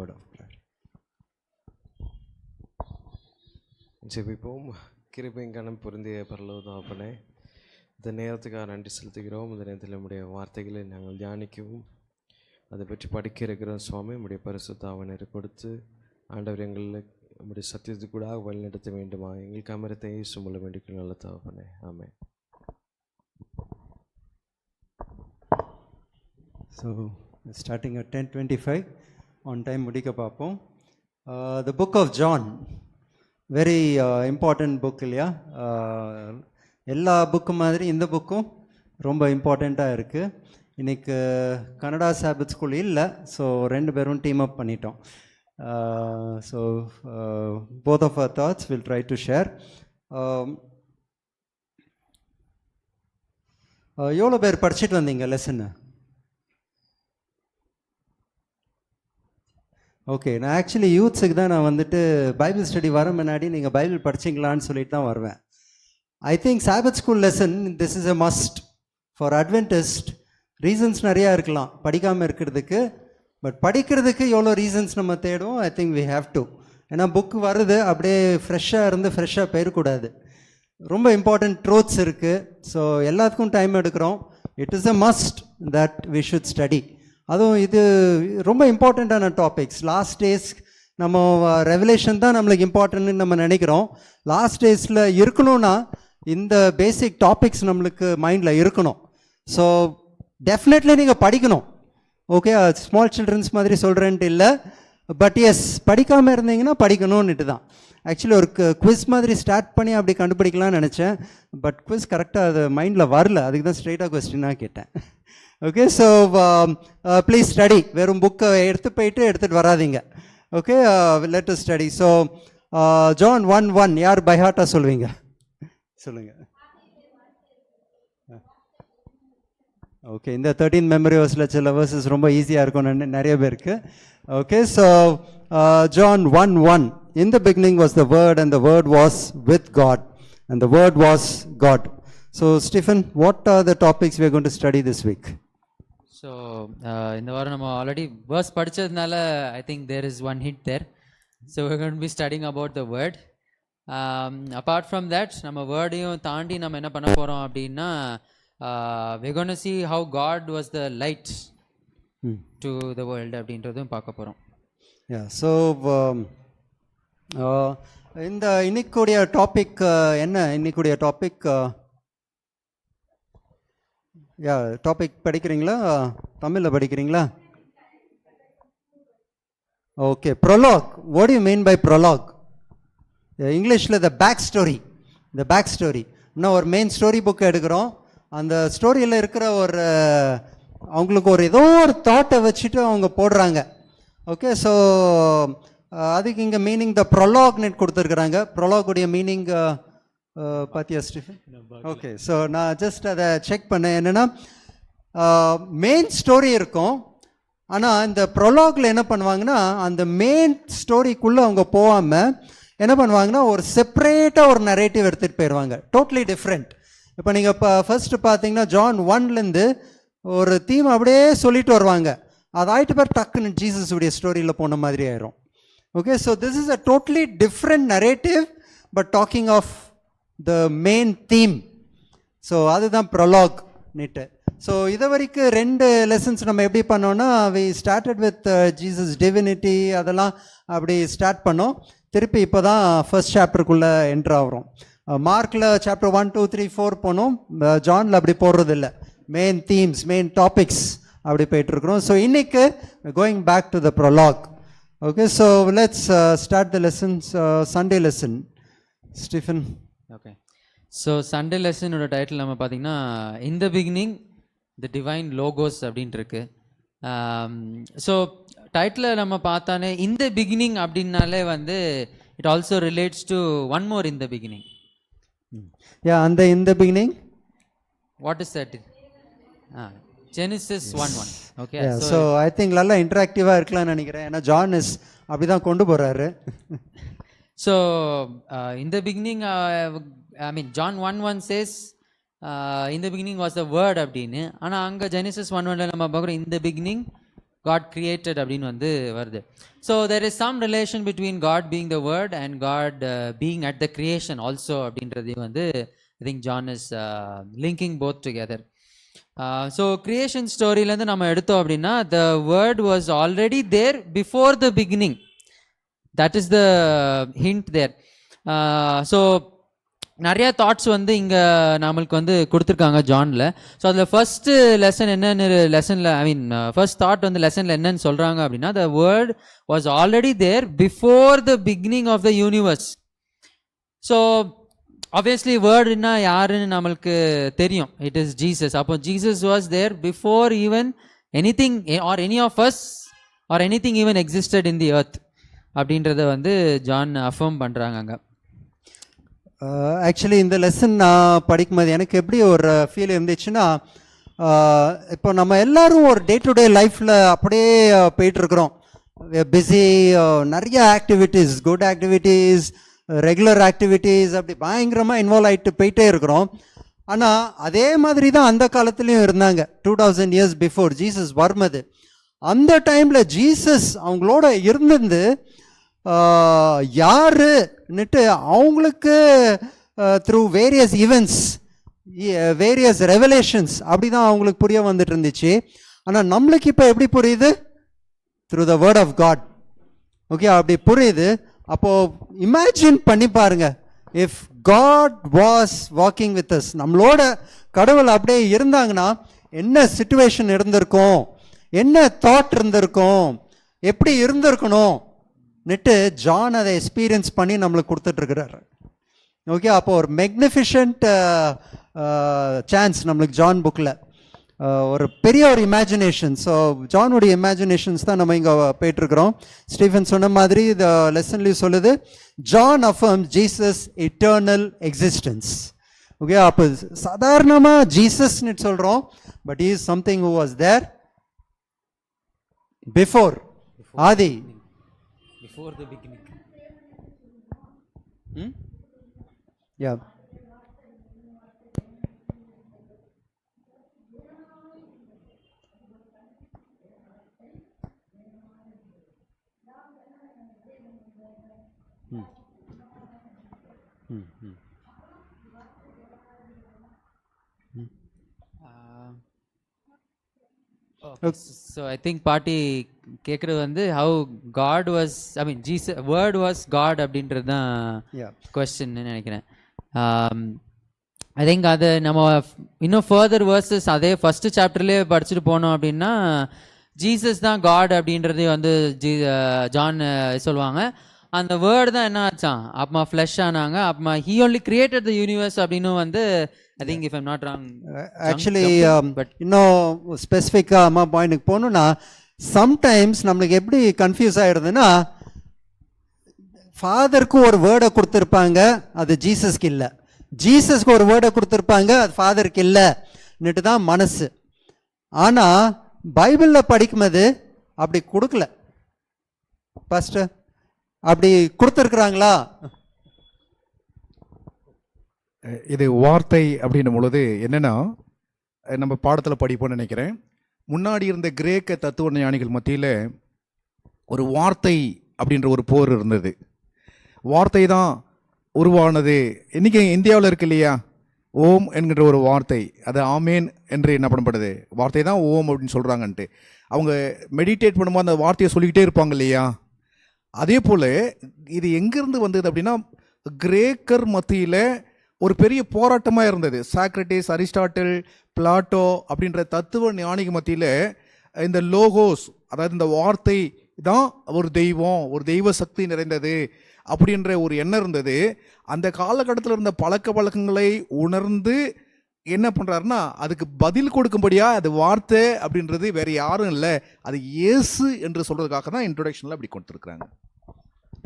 word of prayer. ஜெபிப்போம். கிருபையும் கனம் பொருந்திய பரலோக தகப்பனே, இந்த நேரத்துக்காக நன்றி செலுத்துகிறோம். இந்த நேரத்தில் நம்முடைய வார்த்தைகளை நாங்கள் தியானிக்கவும் அதை பற்றி படிக்க இருக்கிறோம். சுவாமி, நம்முடைய பரிசுத்த ஆவியை கொடுத்து ஆண்டவர் எங்களுக்கு நம்முடைய சத்தியத்துக்கு கூட வழிநடத்த வேண்டுமா எங்களுக்கு அமரத்தை இயேசு மூலம் வேண்டிக் நல்ல தகப்பனே, ஆமென். So starting at 10:25 on time முடிக்க பார்ப்போம். The book of John, very important book இல்லையா? எல்லா புக்கு மாதிரி இந்த புக்கும் ரொம்ப இம்பார்ட்டண்ட்டாக இருக்குது. இன்றைக்கு கனடா சாபத் ஸ்கூல் இல்லை, ஸோ 2 பேரும் டீம் அப் பண்ணிட்டோம். So both of our thoughts we'll try to share. எவ்வளோ பேர் படிச்சுட்டு வந்தீங்க லெசன்னு? ஓகே, நான் ஆக்சுவலி யூத்ஸுக்கு தான் நான் வந்துட்டு பைபிள் ஸ்டடி வர முன்னாடி நீங்கள் பைபிள் படிச்சிங்களான்னு சொல்லிட்டு தான் வருவேன். I think Sabbath school lesson this is a must for Adventist. Reasons நிறையா இருக்கலாம் படிக்காமல் இருக்கிறதுக்கு, பட் படிக்கிறதுக்கு எவ்வளோ ரீசன்ஸ் நம்ம தேடுவோம். I think we have to. ஏன்னா புக்கு வருது அப்படியே ஃப்ரெஷ்ஷாக இருந்து ஃப்ரெஷ்ஷாக போயிடக்கூடாது. ரொம்ப இம்பார்ட்டண்ட் ட்ரூத்ஸ் இருக்குது. ஸோ எல்லாத்துக்கும் டைம் எடுக்கிறோம். It is a must that we should study. அதுவும் இது ரொம்ப இம்பார்ட்டண்ட்டான டாபிக்ஸ். லாஸ்ட் டேஸ் நம்ம ரெவலேஷன் தான் நம்மளுக்கு இம்பார்ட்டன்ட்னு நம்ம நினைக்கிறோம். லாஸ்ட் டேஸில் இருக்கணும்னா இந்த பேசிக் டாபிக்ஸ் நம்மளுக்கு மைண்டில் இருக்கணும். ஸோ டெஃபினெட்லி நீங்கள் படிக்கணும். ஓகே, ஸ்மால் சில்ட்ரன்ஸ் மாதிரி சொல்கிறேன்ட்டு இல்லை, பட் எஸ் படிக்காமல் இருந்தீங்கன்னா படிக்கணும்னுட்டு தான். ஆக்சுவலி ஒரு குவிஸ் மாதிரி ஸ்டார்ட் பண்ணி அப்படி கண்டுபிடிக்கலாம்னு நினச்சேன், பட் குவிஸ் கரெக்டாக அது மைண்டில் வரல, அதுக்கு தான் ஸ்ட்ரெயிட்டாக கொஸ்டினாக கேட்டேன். Okay, so please study. வெறும் புக்கை எடுத்துகிட்டு வராதிங்க. Okay, let us study. So John 1:1 யார் பை ஹார்ட்டாக சொல்லுவீங்க? சொல்லுங்கள். ஓகே, இந்த 13 மெமரி வர்ஸில் சில வர்சஸ் ரொம்ப ஈஸியாக இருக்கும்னு நிறைய பேருக்கு. Okay, so John 1:1 in the beginning was the word and the word was with God and the word was God. So Stephen, what are the topics we are going to study this week? So இந்த வாரம் நம்ம already verse படிச்சதுனால I think there is one hit there. So we're going to be studying about the word. Apart from that, நம்ம வேர்டையும் தாண்டி நம்ம என்ன பண்ண போறோம் அப்படின்னா we're going to see how God was the light to the world அப்படின்றதும் பார்க்க போறோம். Yeah, so இந்த இன்னைக்குடைய டாபிக் என்ன? இன்னைக்குடைய டாபிக் டாபிக் படிக்கிறீங்களா? தமிழில் படிக்கிறீங்களா? Okay, prologue. What do you mean by prologue? இங்கிலீஷில் the back story. The back story. இன்னும் ஒரு மெயின் ஸ்டோரி புக்கை எடுக்கிறோம். அந்த ஸ்டோரியில் இருக்கிற ஒரு அவங்களுக்கு ஒரு ஏதோ ஒரு தாட்டை வச்சுட்டு அவங்க போடுறாங்க. ஓகே, ஸோ அதுக்கு இங்கே மீனிங் த ப்ரொலாக் நெட் கொடுத்துருக்குறாங்க. ப்ரொலாக்குடைய மீனிங் பாத்தியா ஸ்டீஃபன்? ஓகே, ஸோ நான் ஜஸ்ட் அதை செக் பண்ணேன். என்னென்னா மெயின் ஸ்டோரி இருக்கும், ஆனால் இந்த ப்ரொலாகில் என்ன பண்ணுவாங்கன்னா அந்த மெயின் ஸ்டோரிக்குள்ளே அவங்க போகாமல் என்ன பண்ணுவாங்கன்னா ஒரு செப்பரேட்டாக ஒரு நரேட்டிவ் எடுத்துகிட்டு போயிடுவாங்க. Totally different. இப்போ நீங்கள் இப்போ ஃபர்ஸ்ட்டு பார்த்தீங்கன்னா John 1 ஒரு தீம் அப்படியே சொல்லிட்டு வருவாங்க. அது ஆயிட்டு பேர் டக்குன்னு ஜீசஸுடைய ஸ்டோரியில் போன மாதிரி ஆயிரும். Okay, so this is a totally different narrative but talking of the main theme. So அதுதான் ப்ரொலாக் நீட்டு. ஸோ இது வரைக்கும் 2 லெசன்ஸ் நம்ம எப்படி பண்ணோன்னா we started with Jesus divinity, அதெல்லாம் அப்படி ஸ்டார்ட் பண்ணோம். திருப்பி இப்போ தான் ஃபர்ஸ்ட் சாப்டருக்குள்ளே என்ட்ரு ஆகிறோம். மார்க்கில் சாப்டர் 1, 2, 3, 4 போனோம். ஜானில் அப்படி போடுறது இல்லை. மெயின் தீம்ஸ், மெயின் டாபிக்ஸ் அப்படி போயிட்டுருக்குறோம். ஸோ இன்னைக்கு going back to the prologue. Okay, so let's start the lessons. Sunday lesson Stephen. Okay, so Sunday லெசனோட டைட்டில் நம்ம பார்த்தீங்கன்னா in the beginning the divine Logos அப்படின்ட்டு இருக்கு. ஸோ டைட்டில் நம்ம பார்த்தானே இன் the beginning அப்படின்னாலே வந்து it also relates to one more in the beginning. அந்த in the beginning what is that? Genesis 1:1. Okay, so I think நல்லா இன்டராக்டிவாக இருக்கலாம்னு நினைக்கிறேன். ஏன்னா ஜான் இஸ் அப்படி தான் கொண்டு போகிறாரு. So in the beginning I mean John 1:1 says in the beginning was the word அப்படின்னு. ஆனால் அங்கே Genesis 1:1 நம்ம பார்க்குறோம் in the beginning God created அப்படின்னு வந்து வருது. So there is some relation between God being the word and God being at the creation also அப்படின்றது வந்து I think John is linking both together. So creation storyலேருந்து நம்ம எடுத்தோம் அப்படின்னா the word was already there before the beginning. That is the hint there. So நிறைய thoughts வந்து இங்கே நம்மளுக்கு வந்து கொடுத்துருக்காங்க ஜானில். ஸோ அதில் ஃபர்ஸ்ட்டு லெசன் என்னென்னு லெசனில் ஃபர்ஸ்ட் தாட் வந்து லெசனில் என்னன்னு சொல்கிறாங்க அப்படின்னா the word was already there before the beginning of the universe. So obviously வேர்டுன்னா யாருன்னு நம்மளுக்கு தெரியும், இட் இஸ் ஜீசஸ். அப்போ Jesus was there before even anything or any of us or anything even existed in the earth அப்படின்றத வந்து John affirm பண்ணுறாங்க அங்கே. Actually இந்த லெசன் நான் படிக்கும்போது எனக்கு எப்படி ஒரு ஃபீல் இருந்துச்சுன்னா, இப்போ நம்ம எல்லாரும் ஒரு டே டு டே லைஃப்பில் அப்படியே போயிட்டுருக்குறோம். பிஸி, நிறைய activities, good activities, regular activities, அப்படி பயங்கரமாக இன்வால்வ் ஆகிட்டு போயிட்டே இருக்கிறோம். ஆனால் அதே மாதிரி தான் அந்த காலத்துலேயும் இருந்தாங்க. 2000 years பிஃபோர் ஜீசஸ் வரும்போது அந்த டைமில் ஜீசஸ் அவங்களோட இருந்திருந்து யாருன்னுட்டு அவங்களுக்கு through various events, various revelations அப்படி தான் அவங்களுக்கு புரிய வந்துட்டு இருந்துச்சு. ஆனால் நம்மளுக்கு இப்போ எப்படி புரியுது? Through the word of God. Okay, அப்படி புரியுது. அப்போது இமேஜின் பண்ணி பாருங்க, if God was walking with us, நம்மளோட கடவுள் அப்படியே இருந்தாங்கன்னா என்ன சிச்சுவேஷன் இருந்திருக்கும், என்ன தாட் இருந்திருக்கும், எப்படி இருந்திருக்கணும் நெட்டு ஜான் அதை எக்ஸ்பீரியன்ஸ் பண்ணி நம்மளுக்கு கொடுத்துட்ருக்கிறாரு. ஓகே, அப்போ ஒரு மெக்னிஃபிஷன்ட் சான்ஸ் நம்மளுக்கு ஜான் புக்கில் ஒரு பெரிய ஒரு இமேஜினேஷன். ஸோ ஜானுடைய இமேஜினேஷன்ஸ் தான் நம்ம இங்கே போயிட்டுருக்குறோம். ஸ்டீஃபன் சொன்ன மாதிரி இந்த லெசன்லேயும் சொல்லுது, John affirm Jesus eternal existence. Okay, அப்போ சாதாரணமாக ஜீசஸ்ன்னு சொல்கிறோம், but is something who was there before, ஆதி, before the beginning. Yeah. So I think party கேட்குறது வந்து how God was, Jesus word was God அப்படின்றது தான் கொஸ்டின்னு நினைக்கிறேன். ஐ திங்க் அது நம்ம இன்னும் ஃபர்தர் வேர்சஸ் அதே ஃபஸ்ட்டு சாப்டர்லேயே படிச்சுட்டு போனோம் அப்படின்னா ஜீசஸ் தான் காட் அப்படின்றதே வந்து ஜான் சொல்லுவாங்க. அந்த வேர்டு தான் என்ன ஆச்சான், அப்புறமா ஃப்ளஷ் ஆனாங்க, அப்புறமா he only created the universe அப்படின்னு வந்து I think if I'm not wrong. Actually but இன்னும் ஸ்பெசிஃபிக்காக அம்மா பாயிண்ட்டுக்கு போகணுன்னா, சம்டைம்ஸ் நம்மளுக்கு எப்படி கன்ஃபியூஸ் ஆகிடுதுன்னா, ஃபாதருக்கு ஒரு வேர்டை கொடுத்துருப்பாங்க, அது ஜீசஸ்க்கு இல்லை, ஜீசஸ்க்கு ஒரு வேர்டை கொடுத்துருப்பாங்க, அது ஃபாதருக்கு இல்லைன்னுட்டு தான் மனசு. ஆனால் பைபிளில் படிக்கும்போது அப்படி கொடுக்கல. ஃபஸ்ட்டு அப்படி கொடுத்துருக்குறாங்களா? இது வார்த்தை அப்படின்னும் பொழுது என்னென்னா, நம்ம பாடத்தில் படிப்போம்னு நினைக்கிறேன். முன்னாடி இருந்த கிரேக்க தத்துவ ஞானிகள் மத்தியில் ஒரு வார்த்தை அப்படின்ற ஒரு போர் இருந்தது. வார்த்தை தான் உருவானது. இன்றைக்கி இந்தியாவில் இருக்கு இல்லையா, ஓம் என்கின்ற ஒரு வார்த்தை, அது ஆமேன் என்று என்ன பண்ணப்படுது, வார்த்தை தான் ஓம் அப்படின்னு சொல்கிறாங்கன்ட்டு அவங்க மெடிடேட் பண்ணும்போது அந்த வார்த்தையை சொல்லிக்கிட்டே இருப்பாங்க இல்லையா. அதே போல் இது எங்கேருந்து வந்தது அப்படின்னா, கிரேக்கர் மத்தியில் ஒரு பெரிய போராட்டமாக இருந்தது. சாக்ரட்டிஸ், அரிஸ்டாட்டில், பிளாட்டோ அப்படின்ற தத்துவ ஞானிக்கு மத்தியில் இந்த லோகோஸ், அதாவது இந்த வார்த்தை தான் ஒரு தெய்வம், ஒரு தெய்வ சக்தி நிறைந்தது அப்படின்ற ஒரு எண்ணம் இருந்தது. அந்த காலகட்டத்தில் இருந்த பழக்க வழக்கங்களை உணர்ந்து என்ன பண்ணுறாருன்னா, அதுக்கு பதில் கொடுக்கும்படியாக அது வார்த்தை அப்படின்றது வேறு யாரும் இல்லை, அது இயேசு என்று சொல்கிறதுக்காக தான் இன்ட்ரொடக்ஷனில் அப்படி கொடுத்துருக்குறாங்க.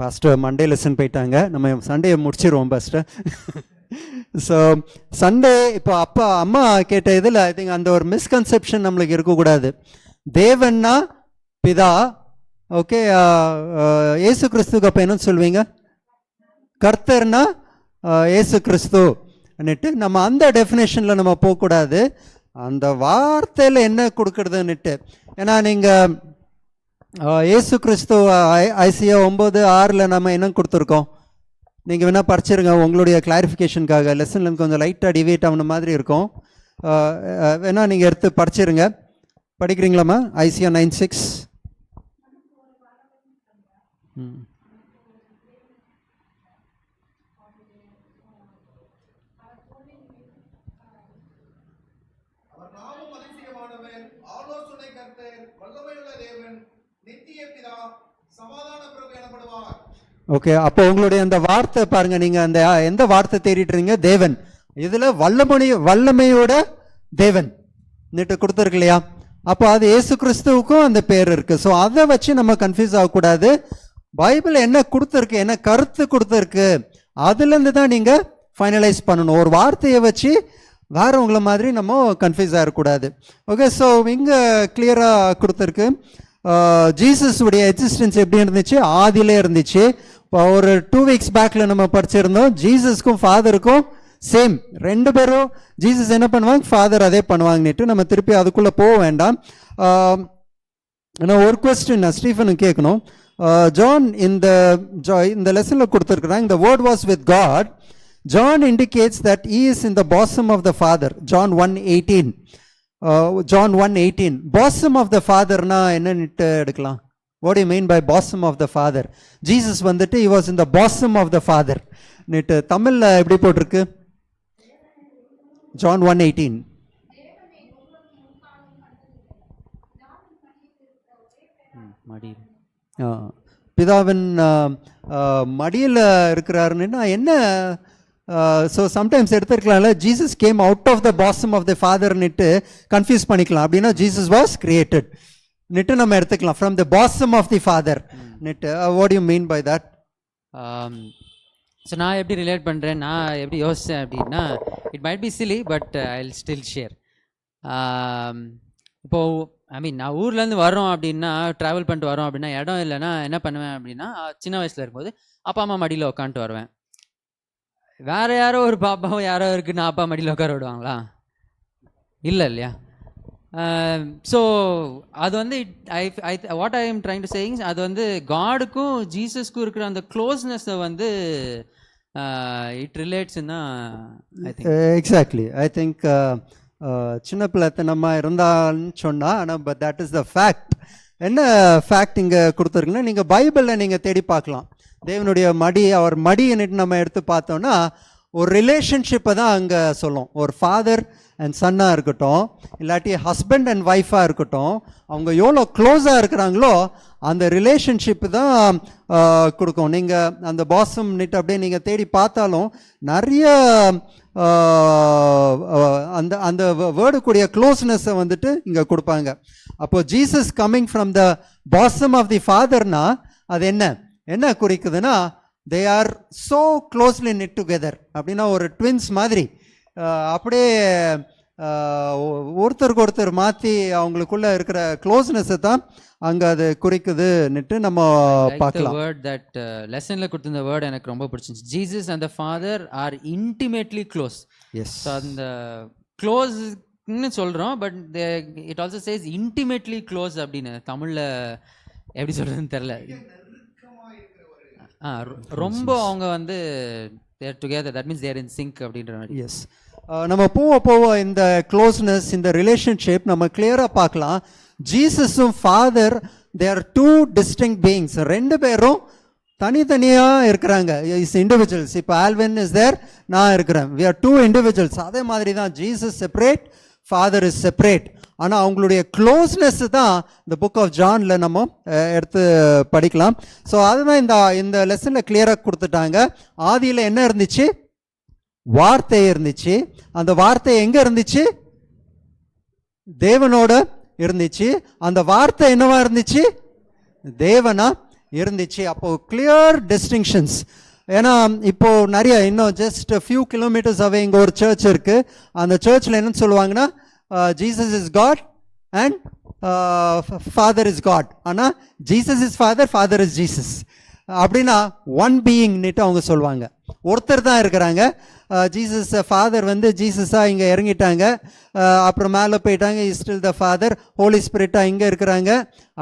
பாஸ்டர் மண்டே லெசன் போயிட்டாங்க, நம்ம சண்டே முடிச்சிருவோம் பாஸ்டர். ஸோ சண்டே இப்போ அப்பா அம்மா கேட்ட இதில் ஐ திங்க் அந்த ஒரு மிஸ்கன்செப்ஷன் நம்மளுக்கு இருக்கக்கூடாது. தேவன்னா பிதா, ஓகே, ஏசு கிறிஸ்துக்கு அப்போ என்ன சொல்வீங்க, கர்த்தர்னா ஏசு கிறிஸ்து அன்னுட்டு நம்ம அந்த டெஃபினேஷனில் நம்ம போகக்கூடாது. அந்த வார்த்தையில் என்ன கொடுக்குறதுன்னுட்டு, ஏன்னா நீங்கள் இயேசு கிறிஸ்து ஐசியா 9:6 நம்ம என்ன கொடுத்துருக்கோம்? நீங்கள் வேணால் படிச்சிருங்க உங்களுடைய கிளாரிஃபிகேஷனுக்காக. லெசன்லேருந்து கொஞ்சம் லைட்டாக டிவேட் ஆன மாதிரி இருக்கும். வேணால் நீங்கள் எடுத்து படிச்சிருங்க. படிக்கிறீங்களாம்மா? ஐசியா 9:6. ஓகே, அப்போ உங்களுடைய அந்த வார்த்தை பாருங்க, நீங்க அந்த எந்த வார்த்தை தேடிட்டு இருக்கீங்க? தேவன். இதுல வல்லமையோட தேவன் நீட்டு கொடுத்துருக்கு இல்லையா? அப்போ அது இயேசு கிறிஸ்துவுக்கும் அந்த பேர் இருக்கு. ஸோ அதை வச்சு நம்ம கன்ஃபியூஸ் ஆகக்கூடாது. பைபிள் என்ன கொடுத்துருக்கு, என்ன கருத்து கொடுத்துருக்கு, அதுலேருந்து தான் நீங்க ஃபைனலைஸ் பண்ணணும். ஒரு வார்த்தையை வச்சு வேறவங்கள மாதிரி நம்ம கன்ஃபியூஸ் ஆகக்கூடாது. ஓகே, ஸோ இங்கே கிளியராக கொடுத்துருக்கு. ஜீசஸ் உடைய எக்ஸிஸ்டன்ஸ் எப்படி இருந்துச்சு? ஆதியிலே இருந்துச்சு. இப்போ ஒரு 2 weeks பேக்ல நம்ம படிச்சிருந்தோம், ஜீசஸ்க்கும் ஃபாதருக்கும் சேம், ரெண்டு பேரும் ஜீசஸ் என்ன பண்ணுவாங்க, ஃபாதர் அதே பண்ணுவாங்கன்னுட்டு. நம்ம திருப்பி அதுக்குள்ளே போக வேண்டாம். ஒரு கொஸ்டின் நான் ஸ்டீஃபனுக்கு கேட்கணும். ஜான் இந்த லெசனில் கொடுத்துருக்குறாங்க, the word was with God. John indicates that he is in the bosom of the Father. John 1:18. John 1:18. bosom of the Father na என்னன்னு எடுக்கலாம்? What do you mean by bosom of the Father? Jesus வந்துட்டு he was in the bosom of the Father. நேற்று தமிழ்ல எப்படி போட்டிருக்கு? John 1:18. பிதாவின் மடியில் இருக்கிறாருன்னா என்ன? ஸோ சம்டைம்ஸ் எடுத்துருக்கலாம்ல, Jesus came out of the bosom of the ஃபாதர்னுட்டு confuse பண்ணிக்கலாம். அப்படின்னா ஜீசஸ் வாஸ் கிரியேட்டட் நிட்டு நம்ம எடுத்துக்கலாம், from the bosom of the father நிட்டு. What you mean by that? So நான் எப்படி ரிலேட் பண்ணுறேன், நான் எப்படி யோசித்தேன் அப்படின்னா, it might be silly but I will still share. இப்போது நான் ஊர்லேருந்து வரோம் அப்படின்னா, ட்ராவல் பண்ணிட்டு வரோம் அப்படின்னா, இடம் இல்லைன்னா என்ன பண்ணுவேன் அப்படின்னா, சின்ன வயசில் இருக்கும்போது அப்பா அம்மா மடியில் உட்காந்துட்டு வருவேன். வேற யாரோ ஒரு பாப்பாவும் யாரோ இருக்குன்னா அப்பா மடியில் உட்கார விடுவாங்களா? இல்லை இல்லையா? ஸோ அது வந்து what I am trying to saying, அது வந்து காடுக்கும் ஜீசஸ்க்கும் இருக்கிற அந்த க்ளோஸ்னஸை வந்து இட் ரிலேட்ஸ்ன்னா I think. Exactly, I think சின்ன பிள்ளைத்தனமாக இருந்தான்னு சொன்னால், ஆனால் but that is the fact. என்ன ஃபேக்ட் இங்கே கொடுத்துருக்குன்னா, நீங்கள் பைபிளில் நீங்கள் தேடி பார்க்கலாம். தேவனுடைய மடி, அவர் மடின்னுட்டு நம்ம எடுத்து பார்த்தோன்னா ஒரு ரிலேஷன்ஷிப்பை தான் அங்கே சொல்லும். ஒரு ஃபாதர் அண்ட் சன்னாக இருக்கட்டும், இல்லாட்டி ஹஸ்பண்ட் அண்ட் ஒய்ஃபாக இருக்கட்டும், அவங்க எவ்வளோ க்ளோஸாக இருக்கிறாங்களோ அந்த ரிலேஷன்ஷிப்பு தான் கொடுக்கும். நீங்கள் அந்த பாசம்னுட்டு அப்படியே நீங்கள் தேடி பார்த்தாலும் நிறைய அந்த அந்த வேர்டுக்குரிய க்ளோஸ்னஸை வந்துட்டு இங்கே கொடுப்பாங்க. அப்போ Jesus coming from the bosom of தி ஃபாதர்னா அது என்ன குறிக்குதுன்னா, they are so closely knit together. அப்படின்னா ஒரு ட்வின்ஸ் மாதிரி அப்படியே ஒருத்தருக்கு ஒருத்தர் மாற்றி அவங்களுக்குள்ள இருக்கிற க்ளோஸ்னஸை தான் அங்கே அது குறிக்குதுன்னுட்டு நம்ம பார்க்கலாம். வேர்ட் தட் லெசனில் கொடுத்துருந்த வேர்டு எனக்கு ரொம்ப பிடிச்சிருந்துச்சு. Jesus and the father are intimately close. Yes, அந்த க்ளோஸ்ன்னு சொல்கிறோம், but it also says intimately close அப்படின்னு. தமிழில் எப்படி சொல்கிறதுன்னு தெரில. ரொம்ப அவங்க வந்து they're together, that means they're in sync அப்படின்ற மாதிரி. எஸ், நம்ம போக இந்த க்ளோஸ்னஸ், இந்த ரிலேஷன்ஷிப் நம்ம கிளியராக பார்க்கலாம். ஜீசஸும் father they are two distinct beings. ரெண்டு பேரும் தனித்தனியாக இருக்கிறாங்க, இஸ் இண்டிவிஜுவல்ஸ். இப்போ ஆல்வின் இஸ் தேர், நான் இருக்கிறேன், வி ஆர் டூ இண்டிவிஜுவல்ஸ். அதே மாதிரி தான் Jesus separate, father is separate. ஆனால் அவங்களுடைய க்ளோஸ்னஸ் தான் இந்த புக் ஆஃப் ஜானில் நம்ம எடுத்து படிக்கலாம். ஸோ அதுதான் இந்த லெசனில் கிளியராக கொடுத்துட்டாங்க. ஆதியில் என்ன இருந்துச்சு? வார்த்தை இருந்துச்சு. அந்த வார்த்தை எங்கே இருந்துச்சு? தேவனோட இருந்துச்சு. அந்த வார்த்தை என்னவா இருந்துச்சு? தேவனா இருந்துச்சு. அப்போ கிளியர் டிஸ்டிங்ஷன்ஸ். ஏன்னா இப்போ நிறைய இன்னும் ஜஸ்ட் ஃபியூ கிலோமீட்டர்ஸ் அவே இங்கே ஒரு சர்ச் இருக்கு. அந்த சர்ச்சில் என்னன்னு சொல்லுவாங்கன்னா, Jesus is God and Father is God. ஆனால் Jesus is Father, Father is Jesus. அப்படின்னா ஒன் பீயிங்னுட்டு அவங்க சொல்லுவாங்க. ஒருத்தர் தான் இருக்கிறாங்க. ஜீசஸ் ஃபாதர் வந்து ஜீசஸாக இங்கே இறங்கிட்டாங்க, அப்புறம் மேலே போயிட்டாங்க, is still the father, holy ஸ்பிரிட்டாக இங்கே இருக்கிறாங்க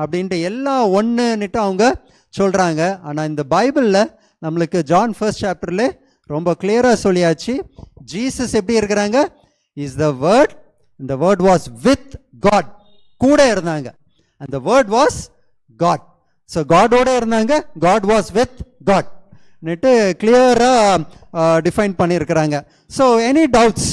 அப்படின்ட்டு எல்லாம் ஒன்றுன்னுட்டு அவங்க சொல்கிறாங்க. ஆனால் இந்த பைபிளில் நம்மளுக்கு ஜான் 1st சாப்டரில் ரொம்ப கிளியராக சொல்லியாச்சு, ஜீசஸ் எப்படி இருக்கிறாங்க, இஸ் த வேர்ட், இந்த வேர்ட் வாஸ் வித் காட், கூட இருந்தாங்க, அந்த வேர்ட் வாஸ் காட். ஸோ காடோட இருந்தாங்க, காட் வாஸ் வித் காட் னு கிளியராக டிஃபைன் பண்ணியிருக்கிறாங்க. So any doubts?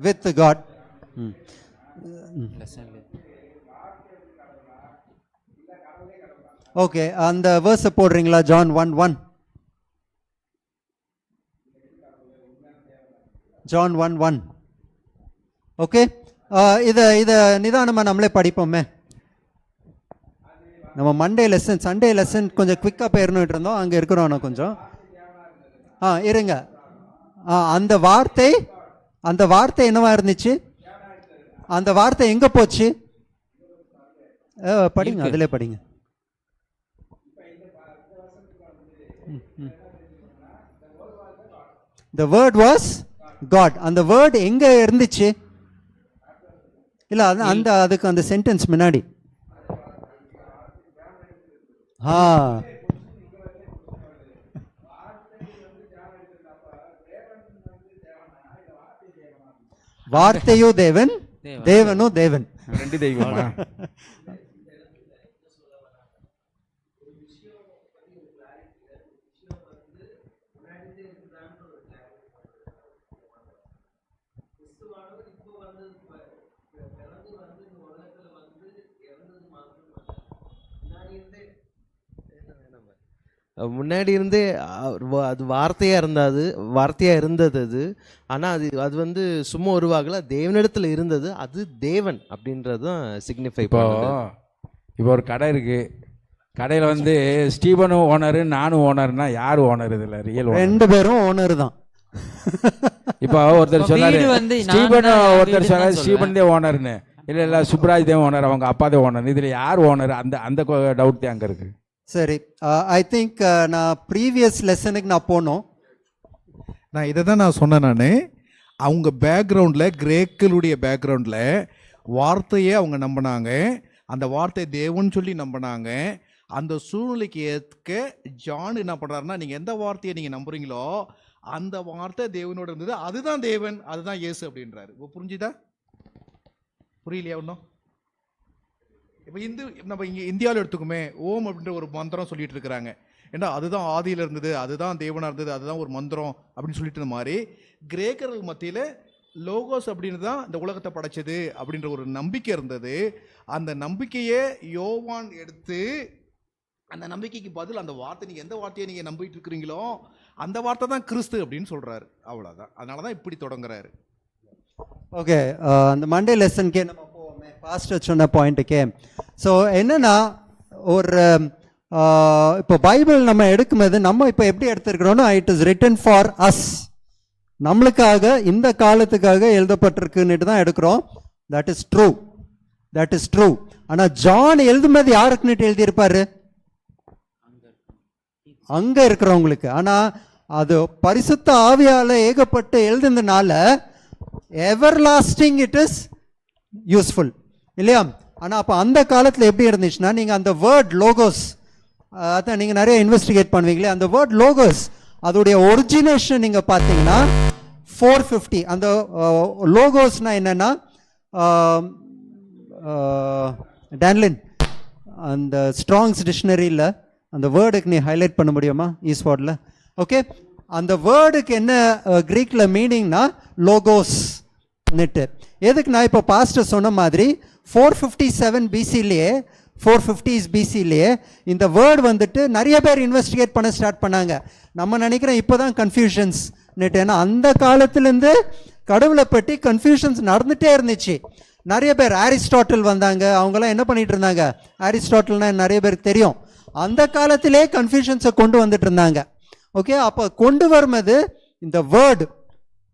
With God. Okay, அந்த வேர்ஸை போடுறீங்களா? ஜான் 1:1. ஜான் 1:1. ஓகே, இதை நிதானமாக நம்மளே படிப்போமே. நம்ம மண்டே லெசன், சண்டே லெசன் கொஞ்சம் குவிக்காக போயிருந்துட்டு இருந்தோம், அங்கே இருக்கிறோம் கொஞ்சம். இருங்க. அந்த வார்த்தை என்னவா இருந்துச்சு? அந்த வார்த்தை எங்கே போச்சு? படிங்க, அதிலே படிங்க. The word was God. அந்த வேர்ட் எங்க இருந்துச்சு? இல்ல அதுக்கு அந்த சென்டென்ஸ் முன்னாடி வார்த்தையோ தேவன், தேவனோ தேவன், ரெண்டு தெய்வமா? முன்னாடி இருந்தே அது வார்த்தையாக இருந்தது அது. ஆனால் அது வந்து சும்மா உருவாகல, தேவனிடத்தில் இருந்தது, அது தேவன் அப்படின்றது தான் சிக்னிஃபை. இப்போ ஒரு கடை இருக்கு, கடையில் வந்து ஸ்டீபனும் ஓனரு நானும் ஓனர்னா யார் ஓனர்? இதில் ரியல் ரெண்டு பேரும் ஓனர் தான். இப்போ ஒருத்தர் சொன்னாரு ஸ்டீபன், ஒருத்தர் சொன்னாரு ஸ்டீபன் தே ஓனர்னு. இல்லை சுப்ராஜ் தேவ் ஓனர், அவங்க அப்பா தே ஓனர். இதில் யார் ஓனர்? அந்த டவுட் தான் அங்கே இருக்கு. சரி, ஐ திங்க் நான் ப்ரீவியஸ் லெசனுக்கு நான் போனோம். நான் இதை தான் நான் சொன்னேன். நான் அவங்க பேக்ரவுண்டில், கிரேக்கலுடைய பேக்ரவுண்டில் வார்த்தையே அவங்க நம்பினாங்க, அந்த வார்த்தை தேவன் சொல்லி நம்பினாங்க. அந்த சூழ்நிலைக்கு ஏற்க ஜான் என்ன பண்ணுறாருன்னா, நீங்கள் எந்த வார்த்தையை நீங்கள் நம்புறீங்களோ அந்த வார்த்தை தேவனோட இருந்தது, அதுதான் தேவன், அதுதான் இயேசு அப்படின்றாரு. இப்போ புரிஞ்சுதா? புரியலையா ஒன்றும்? இப்போ நம்ம இங்கே இந்தியாவில் எடுத்துக்குமே, ஓம் அப்படின்ற ஒரு மந்திரம் சொல்லிட்டு இருக்கிறாங்க. ஏன்னா அதுதான் ஆதியில் இருந்தது, அதுதான் தேவனாக இருந்தது, அதுதான் ஒரு மந்திரம் அப்படின்னு சொல்லிட்டு இருந்த மாதிரி, கிரேக்கர்கள் மத்தியில் லோகோஸ் அப்படின்னு தான் இந்த உலகத்தை படைச்சது அப்படின்ற ஒரு நம்பிக்கை இருந்தது. அந்த நம்பிக்கையை யோவான் எடுத்து, அந்த நம்பிக்கைக்கு பதில் அந்த வார்த்தை, நீங்கள் எந்த வார்த்தையை நீங்கள் நம்பிட்டு இருக்கிறீங்களோ அந்த வார்த்தை தான் கிறிஸ்து அப்படின்னு சொல்கிறாரு. அவ்வளோதான். அதனால தான் இப்படி தொடங்குறாரு. ஓகே, அந்த மண்டே லெசனுக்கே நம்ம போவோமே, பாஸ்டர் சொன்ன பாயிண்ட்டுக்கே. ஸோ என்னன்னா, ஒரு இப்போ பைபிள் நம்ம எடுக்கும்போது நம்ம இப்போ எப்படி எடுத்துருக்கிறோன்னா, it is written for us, நம்மளுக்காக, இந்த காலத்துக்காக எழுதப்பட்டிருக்குன்னுட்டு தான் எடுக்கிறோம். That is true, that is true. ஆனால் ஜான் எழுதும்போது யாருக்குன்னுட்டு எழுதியிருப்பாரு? அங்கே இருக்கிறவங்களுக்கு. ஆனால் அது பரிசுத்த ஆவியால் ஏகப்பட்டு எழுதுனதுனால everlasting it is useful இல்லையா? ஆனால் அப்போ அந்த காலத்தில் எப்படி இருந்துச்சுன்னா, நீங்கள் அந்த வேர்ட் லோகோஸ், அதான் நீங்கள் நிறைய இன்வெஸ்டிகேட் பண்ணுவீங்களே, அந்த வேர்ட் லோகோஸ் அதோடைய ஒரிஜினேஷன் நீங்கள் பார்த்தீங்கன்னா 450. அந்த லோகோஸ்னால் என்னென்னா, டேன்லின் அந்த ஸ்ட்ராங்ஸ் டிக்ஷனரியில் அந்த வேர்டுக்கு நீ ஹைலைட் பண்ண முடியுமா ஈஸ்வார்டில்? ஓகே, அந்த வேர்டுக்கு என்ன க்ரீக்கில் மீனிங்னா லோகோஸ் நெட்டு. எதுக்கு நான் இப்போ பாஸ்டர் சொன்ன மாதிரி 457 பிசிலேயே, 450s பிசிலேயே இந்த வேர்டு வந்துட்டு நிறைய பேர் இன்வெஸ்டிகேட் பண்ண ஸ்டார்ட் பண்ணாங்க. நம்ம நினைக்கிறோம் இப்போ தான் கன்ஃபியூஷன்ஸ் நெட்டு. ஏன்னா அந்த காலத்துலேருந்து கடவுளை பற்றி கன்ஃபியூஷன்ஸ் நடந்துகிட்டே இருந்துச்சு. நிறைய பேர் அரிஸ்டாட்டில் வந்தாங்க, அவங்களாம் என்ன பண்ணிட்டு இருந்தாங்க? அரிஸ்டாட்டில்னா நிறைய பேருக்கு தெரியும். அந்த காலத்திலே கன்ஃபியூஷன்ஸை கொண்டு வந்துட்டு இருந்தாங்க. ஓகே, அப்போ கொண்டு வரும்போது இந்த வேர்டு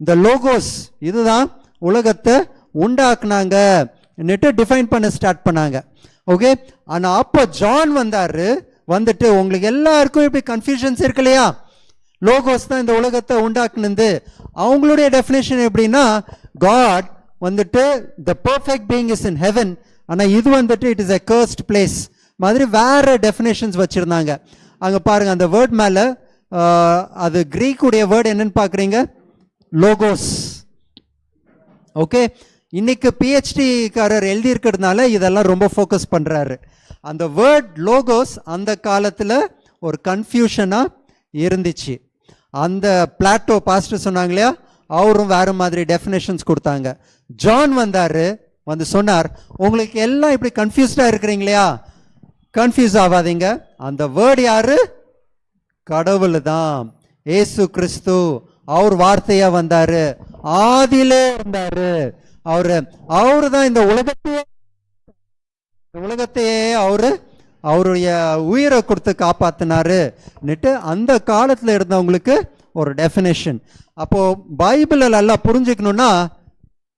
இந்த லோகோஸ் இதுதான் உலகத்தை உண்டாக்குனாங்க டிஃபைன் பண்ண ஸ்டார்ட் பண்ணாங்க. ஓகே, ஆனால் அப்போ ஜான் வந்தாரு, வந்துட்டு உங்களுக்கு எல்லாருக்கும் இப்படி கன்ஃபியூஷன்ஸ் இருக்கு இல்லையா, லோகோஸ் தான் இந்த உலகத்தை உண்டாக்குனது. அவங்களுடைய டெஃபினேஷன் எப்படின்னா, காட் வந்துட்டு the perfect being is in heaven, ஆனால் இது வந்துட்டு it is a cursed place மாதிரி வேற டெஃபினேஷன்ஸ் வச்சுருந்தாங்க. அங்கே பாருங்கள் அந்த வேர்ட் மேலே, அது கிரீக்குடைய வேர்டு என்னன்னு பார்க்குறீங்க, லோகோஸ். ஓகே, இன்னைக்கு பிஹெச்டிக்காரர் எழுதியிருக்கிறதுனால இதெல்லாம் ரொம்ப ஃபோக்கஸ் பண்ணுறாரு. அந்த வேர்ட் லோகோஸ் அந்த காலத்தில் ஒரு கன்ஃபியூஷனாக இருந்துச்சு. அந்த பிளாட்டோ பாஸ்டர் சொன்னாங்க இல்லையா, அவரும் வேறு மாதிரி டெஃபினேஷன்ஸ் கொடுத்தாங்க. ஜான் வந்தார், வந்து சொன்னார், உங்களுக்கு எல்லாம் இப்படி கன்ஃபியூஸ்டாக இருக்கிறீங்க இல்லையா, கன்ஃபியூஸ் ஆகாதீங்க. அந்த வேர்டு யாரு, கடவுள் தான், ஏசு கிறிஸ்து. அவர் வார்த்தையா வந்தாரு, ஆதியிலே இருந்தாரு, அவரு தான் இந்த உலகத்தையே அவருடைய உயிரை கொடுத்து காப்பாத்தினாரு. அந்த காலத்தில் இருந்தவங்களுக்கு ஒரு டெஃபினேஷன். அப்போ பைபிளை நல்லா புரிஞ்சுக்கணும்னா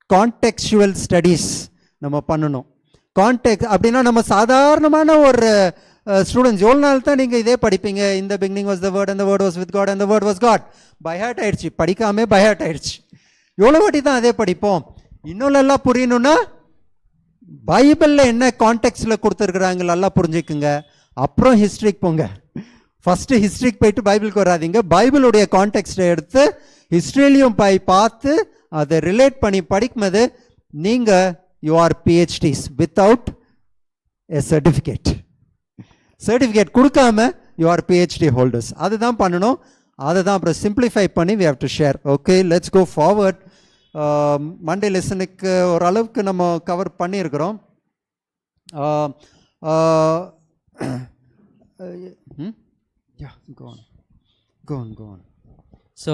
கான்டெக்சுவல் ஸ்டடீஸ் நம்ம பண்ணணும். கான்டெக்ட் அப்படின்னா நம்ம சாதாரணமான ஒரு ஸ்டூடெண்ட்ஸ் எவ்வளோ நாள் தான் நீங்கள் இதே படிப்பீங்க, இந்த beginning was the word and the word was with God and the word was God, by heart ஆயிடுச்சு, படிக்காமே பை ஹார்ட் ஆயிடுச்சு. எவ்வளோ வாட்டி தான் அதே படிப்போம். இன்னும் நல்லா புரியணும்னா பைபிளில் என்ன கான்டெக்ட்ஸில் கொடுத்துருக்குறாங்க நல்லா புரிஞ்சுக்குங்க, அப்புறம் ஹிஸ்ட்ரிக்கு போங்க. ஃபஸ்ட்டு ஹிஸ்ட்ரிக்கு போயிட்டு பைபிளுக்கு வராதிங்க, பைபிளுடைய கான்டெக்ஸ்ட்டை எடுத்து ஹிஸ்ட்ரியிலையும் பார்த்து அதை ரிலேட் பண்ணி படிக்கும்போது நீங்கள் you are PhDs without a certificate கொடுக்காம யூ ஆர் பிஹெச்டி ஹோல்டர்ஸ். அதுதான் பண்ணணும். அதை தான் அப்புறம் சிம்பிளிஃபை பண்ணி we have to share. Okay, let's go forward. Monday லெசனுக்கு ஓரளவுக்கு நம்ம கவர் பண்ணியிருக்கிறோம். ஸோ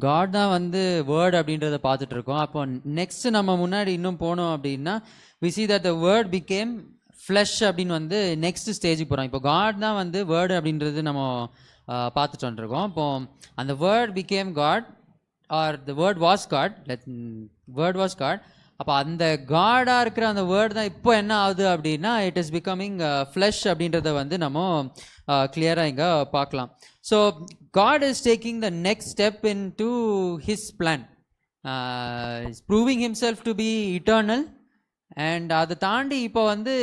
காட் தான் வந்து வேர்ட் அப்படின்றத பார்த்துட்டு இருக்கோம். அப்போ நெக்ஸ்ட் நம்ம முன்னாடி இன்னும் போனோம் அப்படின்னா we see that the word became flesh அப்படின்னு வந்து நெக்ஸ்ட் ஸ்டேஜுக்கு போகிறோம். இப்போ காட் தான் வந்து வேர்டு அப்படின்றது நம்ம பார்த்துட்டு வந்துருக்கோம். இப்போ அந்த word became God or the word was God, word was God. அப்போ அந்த காடாக இருக்கிற அந்த வேர்ட் தான் இப்போ என்ன ஆகுது அப்படின்னா இட் இஸ் பிகமிங் ஃப்ளஷ் அப்படின்றத வந்து நம்ம கிளியராக இங்கே பார்க்கலாம். So God is taking the next step into his plan, proving himself to be eternal, and அதை தாண்டி இப்போ வந்து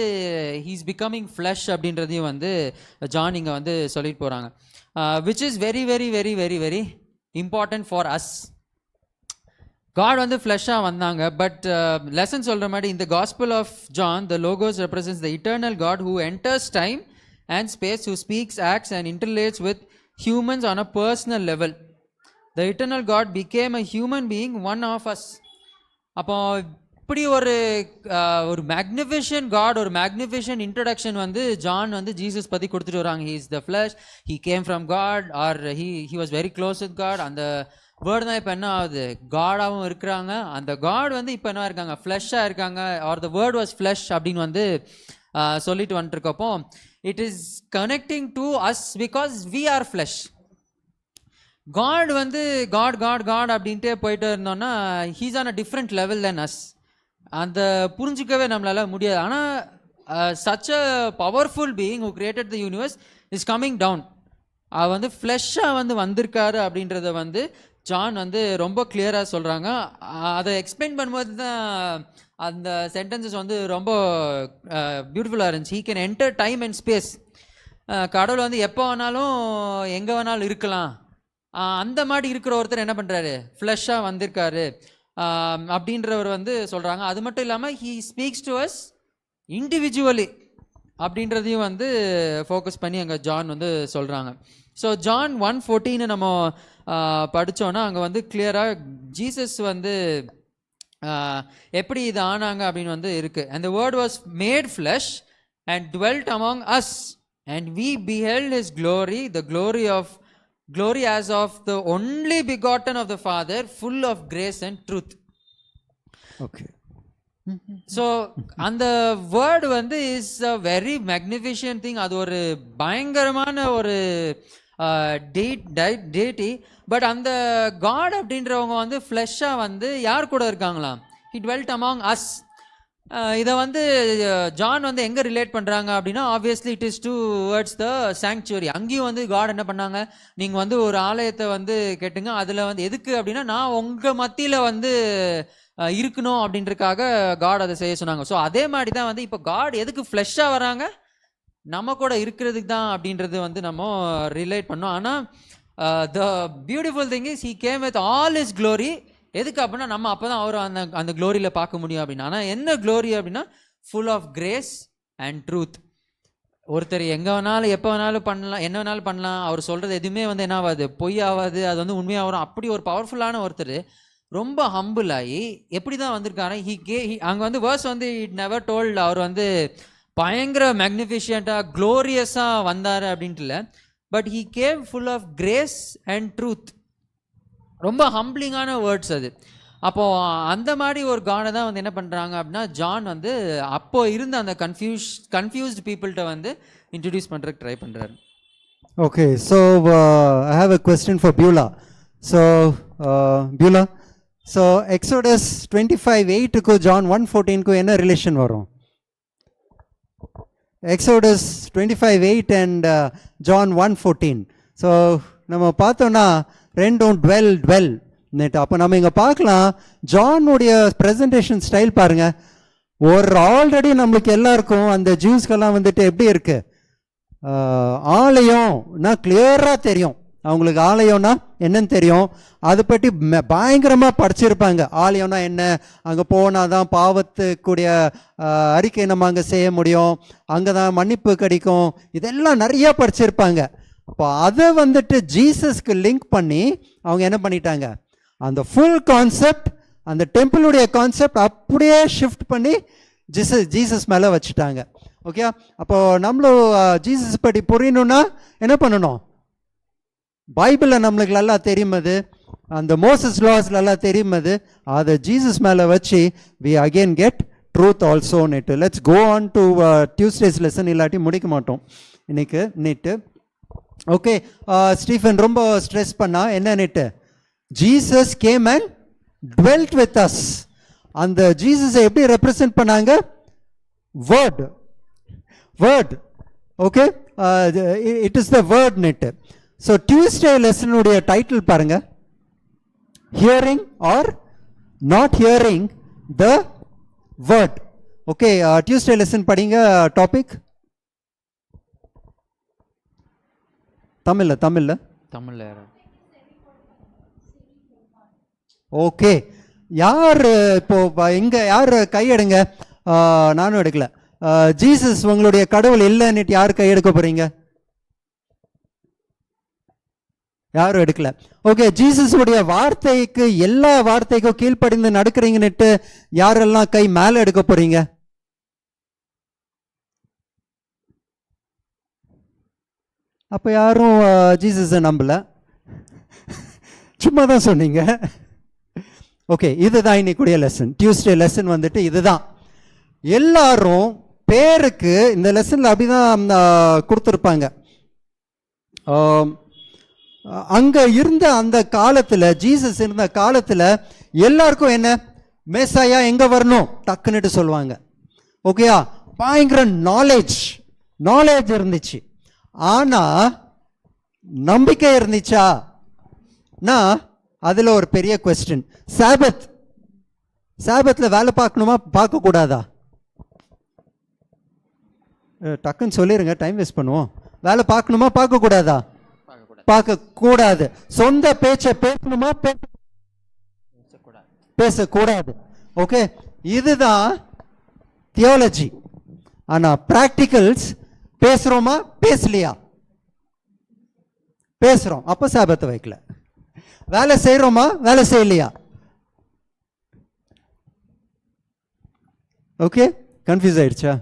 ஹீஸ் பிகமிங் ஃப்ளஷ் அப்படின்றதையும் வந்து ஜான் இங்கே வந்து சொல்லிட்டு போகிறாங்க, which is very very very very very important for us. God வந்து ஃப்ளஷ்ஷாக வந்தாங்க, பட் லெசன் சொல்கிற மாதிரி இந்த gospel of John the logos represents the eternal God who enters time and space, who speaks, acts and interrelates with humans on a personal level. The eternal God became a human being, one of us. அப்போ இப்படி ஒரு magnification God, ஒரு magnification introduction வந்து John வந்து Jesus பற்றி கொடுத்துட்டு வராங்க. He is the flesh, he came from God, or he was very close with God. அந்த வேர்டு தான் இப்போ என்ன ஆகுது, காடாகவும் இருக்கிறாங்க. அந்த காட் வந்து இப்போ என்ன இருக்காங்க, ஃப்ளஷ்ஷாக இருக்காங்க, or the word was flesh அப்படின்னு வந்து சொல்லிட்டு வந்துட்டுருக்கப்போ it is connecting to us because we are flesh. God வந்து God God God அப்படின்ட்டே போயிட்டு இருந்தோம்னா he is on a different level than us. அந்த புரிஞ்சிக்கவே நம்மளால முடியாது. ஆனால் such a powerful being who created the universe is coming down. வந்து ஃப்ளஷ்ஷாக வந்து வந்திருக்காரு அப்படின்றத வந்து ஜான் வந்து ரொம்ப கிளியராக சொல்கிறாங்க. அதை எக்ஸ்பிளைன் பண்ணும்போது தான் அந்த சென்டென்சஸ் வந்து ரொம்ப பியூட்டிஃபுல்லாக இருந்துச்சு. He can enter time and space. கடவுள் வந்து எப்போ வேணாலும் எங்கே வேணாலும் இருக்கலாம், அந்த மாதிரி இருக்கிற ஒருத்தர் என்ன பண்ணுறாரு, ஃப்ளஷ்ஷாக வந்திருக்காரு அப்படின்றவர் வந்து சொல்கிறாங்க. அது மட்டும் இல்லாமல் he speaks to us individually அப்படின்றதையும் வந்து ஃபோக்கஸ் பண்ணி அங்கே ஜான் வந்து சொல்கிறாங்க. ஸோ ஜான் 1:14 நம்ம படித்தோன்னா அங்கே வந்து கிளியராக ஜீசஸ் வந்து எப்படி இது ஆனாங்க அப்படின்னு வந்து இருக்குது. and the word was made flesh and dwelt among us and we beheld his glory, the glory as of the only begotten of the Father, full of grace and truth. Okay. So அந்த word வந்து is a very மேக்னிஃபிஷியன்ட் thing. அது ஒரு பயங்கரமான ஒரு டேட்டி. But அந்த God அப்படின்றவங்க வந்து ஃப்ளெஷ்ஷாக வந்து யார் கூட இருக்காங்களாம்? He dwelt among us. இதை வந்து ஜான் வந்து எங்கே ரிலேட் பண்ணுறாங்க அப்படின்னா, obviously it is towards the sanctuary. அங்கேயும் வந்து காட் என்ன பண்ணாங்க, நீங்கள் வந்து ஒரு ஆலயத்தை வந்து கேட்டுங்க, அதில் வந்து எதுக்கு அப்படின்னா நான் உங்கள் மத்தியில் வந்து இருக்கணும் அப்படின்றதுக்காக காட் அதை செய்ய சொன்னாங்க. ஸோ அதே மாதிரி தான் வந்து இப்போ காட் எதுக்கு ஃப்ளெஷ்ஷாக வராங்க, நம்ம கூட இருக்கிறதுக்கு தான் அப்படின்றது வந்து நம்ம ரிலேட் பண்ணோம். ஆனால் the beautiful thing is he came with all is glory. எதுக்கு அப்படின்னா நம்ம அப்போ தான் அவர் அந்த க்ளோரியில் பார்க்க முடியும் அப்படின்னா. ஆனால் என்ன க்ளோரி அப்படின்னா full of grace and truth. ஒருத்தர் எங்கே வேணாலும் எப்போ வேணாலும் பண்ணலாம், என்ன வேணாலும் பண்ணலாம், அவர் சொல்கிறது எதுவுமே வந்து என்ன ஆகாது, பொய் ஆகாது, அது வந்து உண்மையாக வரும். அப்படி ஒரு பவர்ஃபுல்லான ஒருத்தர் ரொம்ப ஹம்பிள் ஆகி எப்படி தான் வந்திருக்காரு. அங்கே வந்து வேர்ஸ் வந்து இட் நெவர் டோல்ட் அவர் வந்து பயங்கர மேக்னிஃபிஷியண்ட்டாக க்ளோரியஸாக வந்தார் அப்படின்ட்டு இல்லை. But he came full of grace and truth. ரொம்ப ஹம்பிளிங்கான வேர்ட்ஸ் அது. அப்போது அந்த மாதிரி ஒரு காடை தான் வந்து என்ன பண்ணுறாங்க அப்படின்னா ஜான் வந்து அப்போ இருந்த அந்த கன்ஃபியூஸ்ட் பீப்புள்கிட்ட வந்து இன்ட்ரடியூஸ் பண்ணுறதுக்கு ட்ரை பண்ணுறாரு. Okay, so I have a question for Beulah. So Beulah, so Exodus 25:8க்கும் ஜான் 1:14க்கும் என்ன ரிலேஷன் வரும்? Exodus 25:8 and John 1:14. ஸோ நம்ம பார்த்தோன்னா ரெண்டும் டுவெல் நேட்டு. அப்போ நம்ம இங்கே பார்க்கலாம் ஜானுடைய ப்ரெசன்டேஷன் ஸ்டைல் பாருங்கள். ஒரு ஆல்ரெடி நம்மளுக்கு எல்லாருக்கும் அந்த ஜூஸ்க்கெல்லாம் வந்துட்டு எப்படி இருக்கு, ஆலயம்னா கிளியராக தெரியும். அவங்களுக்கு ஆலயம்னா என்னன்னு தெரியும், அதை பற்றி பயங்கரமாக படிச்சிருப்பாங்க. ஆலயம்னா என்ன, அங்கே போனால் தான் பாவத்துக்குரிய அறிக்கை நம்ம அங்கே செய்ய முடியும், அங்கே தான் மன்னிப்பு கிடைக்கும், இதெல்லாம் நிறையா படிச்சிருப்பாங்க. அப்போ அதை வந்துட்டு ஜீசஸ்க்கு லிங்க் பண்ணி அவங்க என்ன பண்ணிட்டாங்க, அந்த ஃபுல் கான்செப்ட், அந்த டெம்பிளுடைய கான்செப்ட் அப்படியே ஷிஃப்ட் பண்ணி ஜீசஸ் மேலே வச்சுட்டாங்க. ஓகே, அப்போது நம்மளும் ஜீசஸ் பற்றி புரியணுன்னா என்ன பண்ணணும், பைபிளில் நம்மளுக்கு நல்லா தெரியுமது, அந்த மோசஸ் லாஸ்ல எல்லாம் தெரியுமது, அதை ஜீசஸ் மேலே வச்சு we again get truth also. நெட்டு let's go on to Tuesday's lesson, இல்லாட்டி முடிக்க மாட்டோம் இன்னைக்கு நெட்டு. ஓகே, ஸ்டீஃபன் ரொம்ப ஸ்ட்ரெஸ் பண்ணா என்ன நெட்டு, Jesus came and dwelt with us. அந்த ஜீசஸை எப்படி ரெப்ரசன்ட் பண்ணாங்க, word. Okay, it is the word நெட்டு. ஸோ டியூஸ்டே லெசனுடைய டைட்டில் பாருங்க, hearing or not hearing the word. Okay, Tuesday lesson படிங்க. டாபிக் தமிழ்ல. ஓகே, யார் இப்போ எங்க யார் கையெடுங்க, நானும் எடுக்கல. ஜீசஸ் உங்களுடைய கடவுள் இல்லைன்னுட்டு யார் கையெடுக்க போறீங்க? யாரும் எடுக்கல. ஓகே, ஜீசஸ் உடைய வார்த்தைக்கு, எல்லா வார்த்தைக்கும் கீழ்ப்படிந்து நடக்கிறீங்கன்னுட்டு யாரெல்லாம் கை மேல எடுக்க போறீங்க? அப்ப யாரும் ஜீசஸை நம்பல, சும்மா தான் சொன்னீங்க. ஓகே, இதுதான் இன்னைக்குடைய லெசன். டியூஸ்டே லெசன் வந்துட்டு இதுதான். எல்லாரும் பேருக்கு இந்த லெசன்ல அப்படிதான் கொடுத்துருப்பாங்க. அங்க இருந்த அந்த காலத்துல, ஜீசஸ் இருந்த காலத்துல எல்லாருக்கும் என்ன, மேசாயா எங்க வரணும் டக்குன்னுட்டு சொல்லுவாங்க. ஓகேயா, பயங்கர நாலேஜ் இருந்துச்சு. ஆனா நம்பிக்கை இருந்துச்சா? அதுல ஒரு பெரிய கொஸ்டின். சாபத்ல வேலை பார்க்கணுமா பார்க்க கூடாதா? டக்குன்னு சொல்லிருங்க, டைம் வேஸ்ட் பண்ணுவோம். வேலை பார்க்கணுமா பார்க்க கூடாதா? பார்க்க கூடாது. சொந்த பேச்சை பேசணுமா பேசக்கூடாது. ஓகே, இதுதான் தியாலஜி. ஆனா பிராக்டிகல்ஸ் பேசுறோமா பேசலையா? பேசுறோம், அப்ப சாபத்தை வைக்கல. வேலை செய்யறோமா வேலை செய்யலையா? ஓகே, கன்ஃபியூஸ் ஆயிடுச்சா?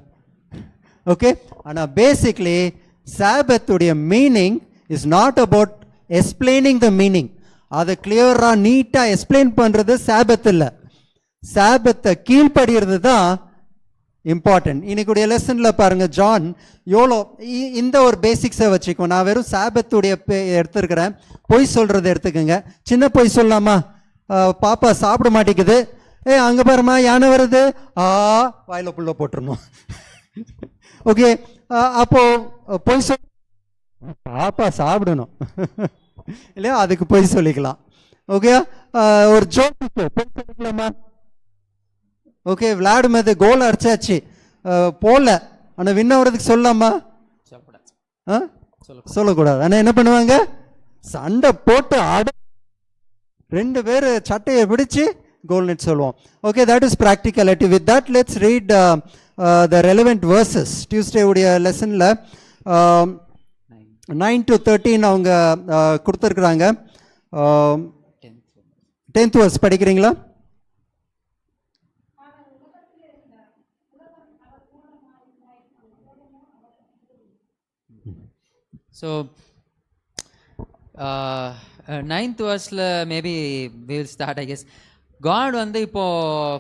ஓகே, ஆனா பேசிக்லி சாபத்துடைய meaning is not about explaining the meaning. அதை கிளியரா நீட்டா எக்ஸ்பிளைன் பண்றது சாபத் இல்லை. சாபத்தை கீழ்படுகிறது தான் இம்பார்ட்டன்ட். இன்னைக்குடைய லெசனில் பாருங்க, ஜான் எவ்வளோ இந்த ஒரு பேசிக்ஸை வச்சுக்கோ. நான் வெறும் சாபத்துடைய எடுத்துருக்கிறேன். பொய் சொல்றது எடுத்துக்கோங்க. சின்ன பொய் சொல்லலாமா? பாப்பா சாப்பிட மாட்டேங்குது, அங்கே பாருமா யானை வருது, வாயில புள்ள போட்டுருணும். ஓகே, அப்போ பொய் சொல், பாப்பா சாப்பிடணும் இல்லையா, அதுக்கு பொய் சொல்லிக்கலாம். ஓகே, ஒரு ஜோக்கு பொய் சொல்லிக்கலாமா? ஓகே, விளையாடும்போது கோல் அடிச்சாச்சு, போல, ஆனால் வின் ஆகிறதுக்கு சொல்லலாமா? சொல்லக்கூடாது. ஆனால் என்ன பண்ணுவாங்க, சண்டை போட்டு ரெண்டு பேர் சட்டையை பிடிச்சு கோல் நெட் சொல்லுவோம். Okay, that is practicality. With that let's read the relevant verses. Tuesday உடைய லெசனில் 9 to 13 அவங்க கொடுத்துருக்குறாங்க. 10th verse படிக்கிறீங்களா? So 9th verseல maybe we will start, I guess. God வந்து இப்போ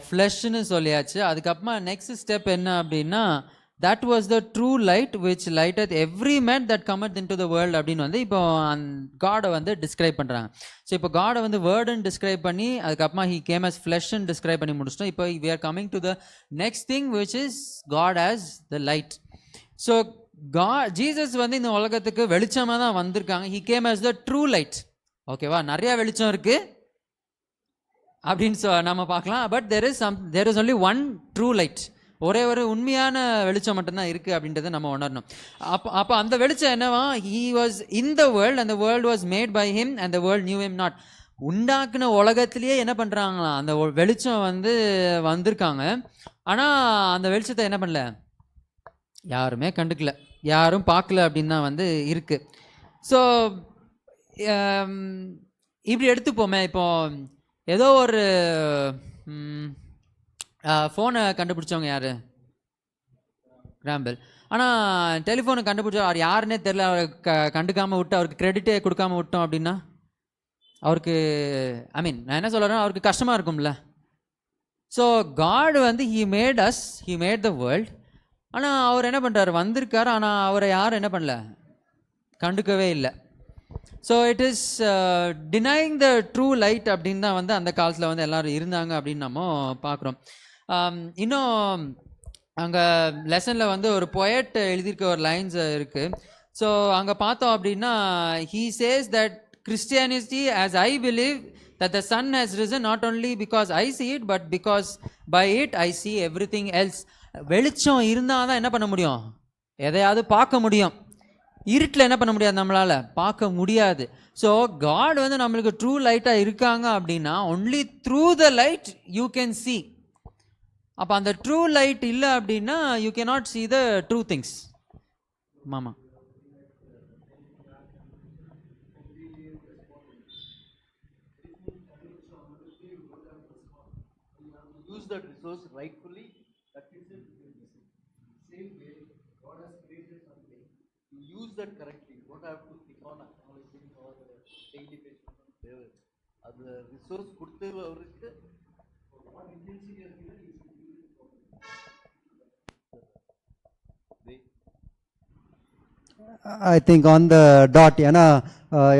ஃப்ளஷ்னு சொல்லியாச்சு. அதுக்கப்புறமா நெக்ஸ்ட் ஸ்டெப் என்ன அப்படின்னா, that was the true light which lighteth every man that cometh into the world அப்படின்னு வந்து இப்போ காடை வந்து டிஸ்கிரைப் பண்ணுறாங்க. ஸோ இப்போ காடை வந்து வேர்டுன்னு டிஸ்கிரைப் பண்ணி அதுக்கப்புறமா he came as fleshன்னு டிஸ்கிரைப் பண்ணி முடிச்சிட்டோம். இப்போ we are coming to the next thing which is God as the light. So Jesus வந்து இந்த உலகத்துக்கு வெளிச்சமாக தான் வந்திருக்காங்க. he came as the true light. ஓகேவா, நிறைய வெளிச்சம் இருக்கு அப்படின்னு நம்ம பார்க்கலாம். But there is only one true light. ஒரே ஒரு உண்மையான வெளிச்சம் மட்டும்தான் இருக்குது அப்படின்றத நம்ம உணரணும். அப்போ அந்த வெளிச்சம் என்னவா, he was in the world and the world was made by him and the world knew him not. உண்டாக்குன உலகத்திலேயே என்ன பண்ணுறாங்களாம், அந்த வெளிச்சம் வந்து வந்திருக்காங்க. ஆனால் அந்த வெளிச்சத்தை என்ன பண்ணல, யாருமே கண்டுக்கல, யாரும் பார்க்கல அப்படின்னு தான் வந்து இருக்குது. ஸோ இப்படி எடுத்துப்போமே, இப்போ ஏதோ ஒரு ஃபோனை கண்டுபிடிச்சவங்க யார், கிராம்பெல். ஆனால் டெலிஃபோனை கண்டுபிடிச்சா அவர் யாருன்னே தெரில, அவரை கண்டுக்காமல் விட்டு அவருக்கு கிரெடிட்டே கொடுக்காம விட்டோம் அப்படின்னா அவருக்கு, ஐ மீன் நான் என்ன சொல்கிறேன்னா, அவருக்கு கஷ்டமாக இருக்கும்ல. ஸோ காட் வந்து he made the world. ஆனால் அவர் என்ன பண்ணுறாரு, வந்திருக்காரு, ஆனால் அவரை யாரும் என்ன பண்ணல, கண்டுக்கவே இல்லை. So it is denying the true light அப்படின்னு தான் வந்து அந்த காலத்தில் வந்து எல்லோரும் இருந்தாங்க அப்படின்னு நம்ம பார்க்குறோம். இன்னும் அங்கே லெசனில் வந்து ஒரு பொயட் எழுதியிருக்க ஒரு லைன்ஸ் இருக்குது. ஸோ அங்கே பார்த்தோம் அப்படின்னா, he says that Christianity as I believe that the sun has risen not only because I see it but because by it I see everything else. வெளிச்சம் இருந்தால் தான் என்ன பண்ண முடியும், எதையாவது பார்க்க முடியும். இருட்டில் என்ன பண்ண முடியாது, நம்மளால் பார்க்க முடியாது. ஸோ காட் வந்து நம்மளுக்கு ட்ரூ லைட்டாக இருக்காங்க அப்படின்னா only through the light you can see. அப்போ அந்த ட்ரூ லைட் இல்லை அப்படின்னா you cannot see the true things. மாமா use that resource rightfully. That is it. Same way God has created something, you use that correctly. You don't have to keep on acknowledging or daily basis on favor. அது resource கொடுத்து அவருக்கு what intensity you given, you should use it for I think on the dot. ஏன்னா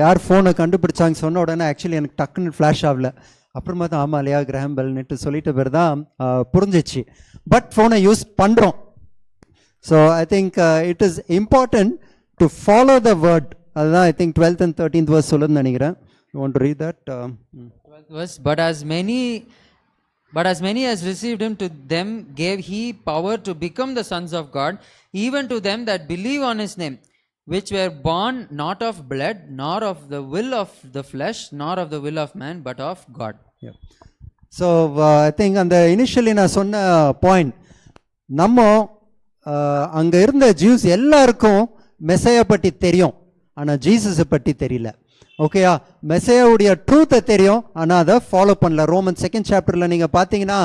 யார் ஃபோனை கண்டுபிடிச்சாங்க சொன்ன உடனே actually எனக்கு டக்குன்னு ஃப்ளாஷ் ஆகல. அப்புறமா தான் ஆமாம் இல்லையா கிரஹாம் பெல்னு சொல்லிட்ட பேர் தான் புரிஞ்சிச்சு. பட் ஃபோனை யூஸ் பண்ணுறோம். So I think it is important to follow the word. அதுதான் I think 12th and 13th verse சொல்லுன்னு நினைக்கிறேன். You want to read that? 12th verse. But as many as received him, to them gave he power to become the sons of God, even to them that believe on his name, which were born not of blood, nor of the will of the flesh, nor of the will of man, but of God. Yeah. So I think அந்த initially நான் சொன்ன point, நம்ம அங்கே இருந்த juice எல்லாருக்கும் மெசையை பற்றி தெரியும், ஆனால் ஜீசஸை பற்றி தெரியல. ஓகேயா, மெசையாவுடைய ட்ரூத்தை தெரியும், ஆனால் அதை ஃபாலோ பண்ணல. ரோமன் 2nd chapter நீங்கள் பார்த்தீங்கன்னா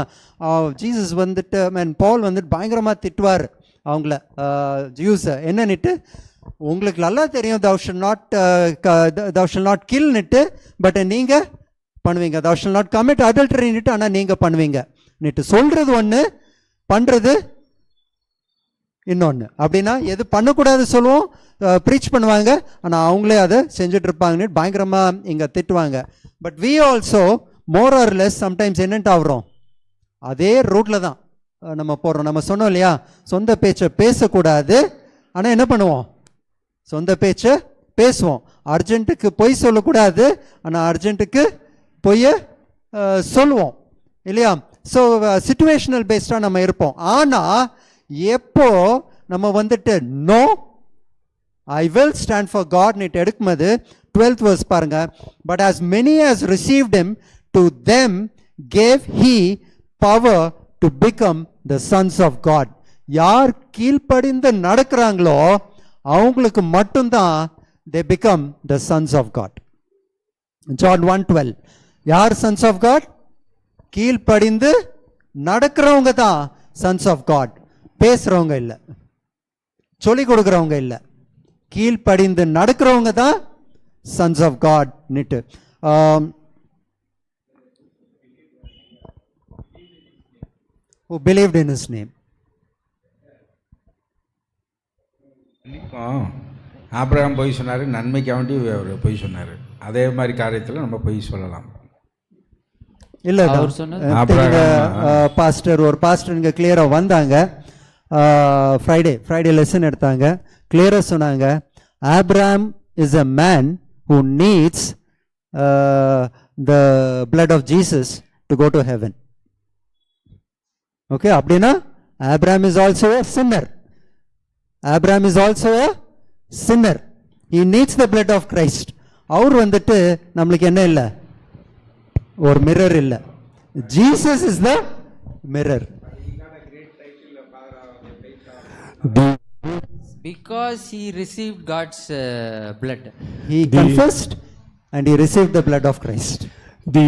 ஜீசஸ் வந்துட்டு பால் வந்துட்டு பயங்கரமாக திட்டுவார் அவங்கள, ஜூஸை என்னன்னுட்டு. உங்களுக்கு நல்லா தெரியும் thou shall not killன்னுட்டு, பட் நீங்கள் பண்ணுவீங்க. thou shall not commit adulteryன்னுட்டு, ஆனால் நீங்கள் பண்ணுவீங்க. சொல்கிறது ஒன்று, பண்ணுறது இன்னொன்று. அப்படின்னா எது பண்ணக்கூடாது சொல்லுவோம், ப்ரீச் பண்ணுவாங்க, ஆனால் அவங்களே அதை செஞ்சுட்டு இருப்பாங்கன்னு பயங்கரமாக இங்கே திட்டுவாங்க. But we also more or less sometimes என்னென்ட்டு ஆகிறோம், அதே ரூட்டில் தான் நம்ம போடுறோம். நம்ம சொன்னோம் இல்லையா, சொந்த பேச்சை பேசக்கூடாது, ஆனால் என்ன பண்ணுவோம், சொந்த பேச்சை பேசுவோம். அர்ஜென்ட்டுக்கு பொய் சொல்லக்கூடாது, ஆனால் அர்ஜென்ட்டுக்கு பொய்யை சொல்லுவோம் இல்லையா. ஸோ சிச்சுவேஷனல் பேஸ்டாக நம்ம இருப்போம். ஆனால் எப்போ நம்ம வந்துட்டு no I will stand for God need எடுக்கும்போது 12th verse பாருங்க. But as many as received him to them gave he power to become the sons of God. யார் கீழ்ப்படிந்து நடக்கிறாங்களோ அவங்களுக்கு மட்டும்தான் they become the sons of God. John 1:12. யார் sons of God? கீழ்ப்படிந்து நடக்கிறவங்க தான் sons of God. பேசுறவங்க இல்லை, சொல்லிக் கொடுக்குறவங்க இல்லை, கீழ்ப்படிந்து நடக்கிறவங்க தான் sons of God நிட்டு. Who believed in his name. Abraham பொய் சொன்னார், நன்மைக்காண்டி அவர் பொய் சொன்னார். அதே மாதிரி காரியத்தில் நம்ம பொய் சொல்லலாம். இல்லை பாஸ்டர், ஒரு பாஸ்டர் இங்கே கிளியராக வந்தாங்க, ஃப்ரைடே லெசன் எடுத்தாங்க, கிளியராக சொன்னாங்க, Abraham is a man who needs the blood of Jesus to go to heaven. Okay, அப்படின்னா Abraham is also a sinner. Abraham is also a sinner. He needs the blood of Christ. அவர் வந்துட்டு நம்மளுக்கு என்ன இல்லை, ஒரு mirror இல்லை. Jesus is the mirror. Because he received God's blood. He confessed and he received the blood of Christ. The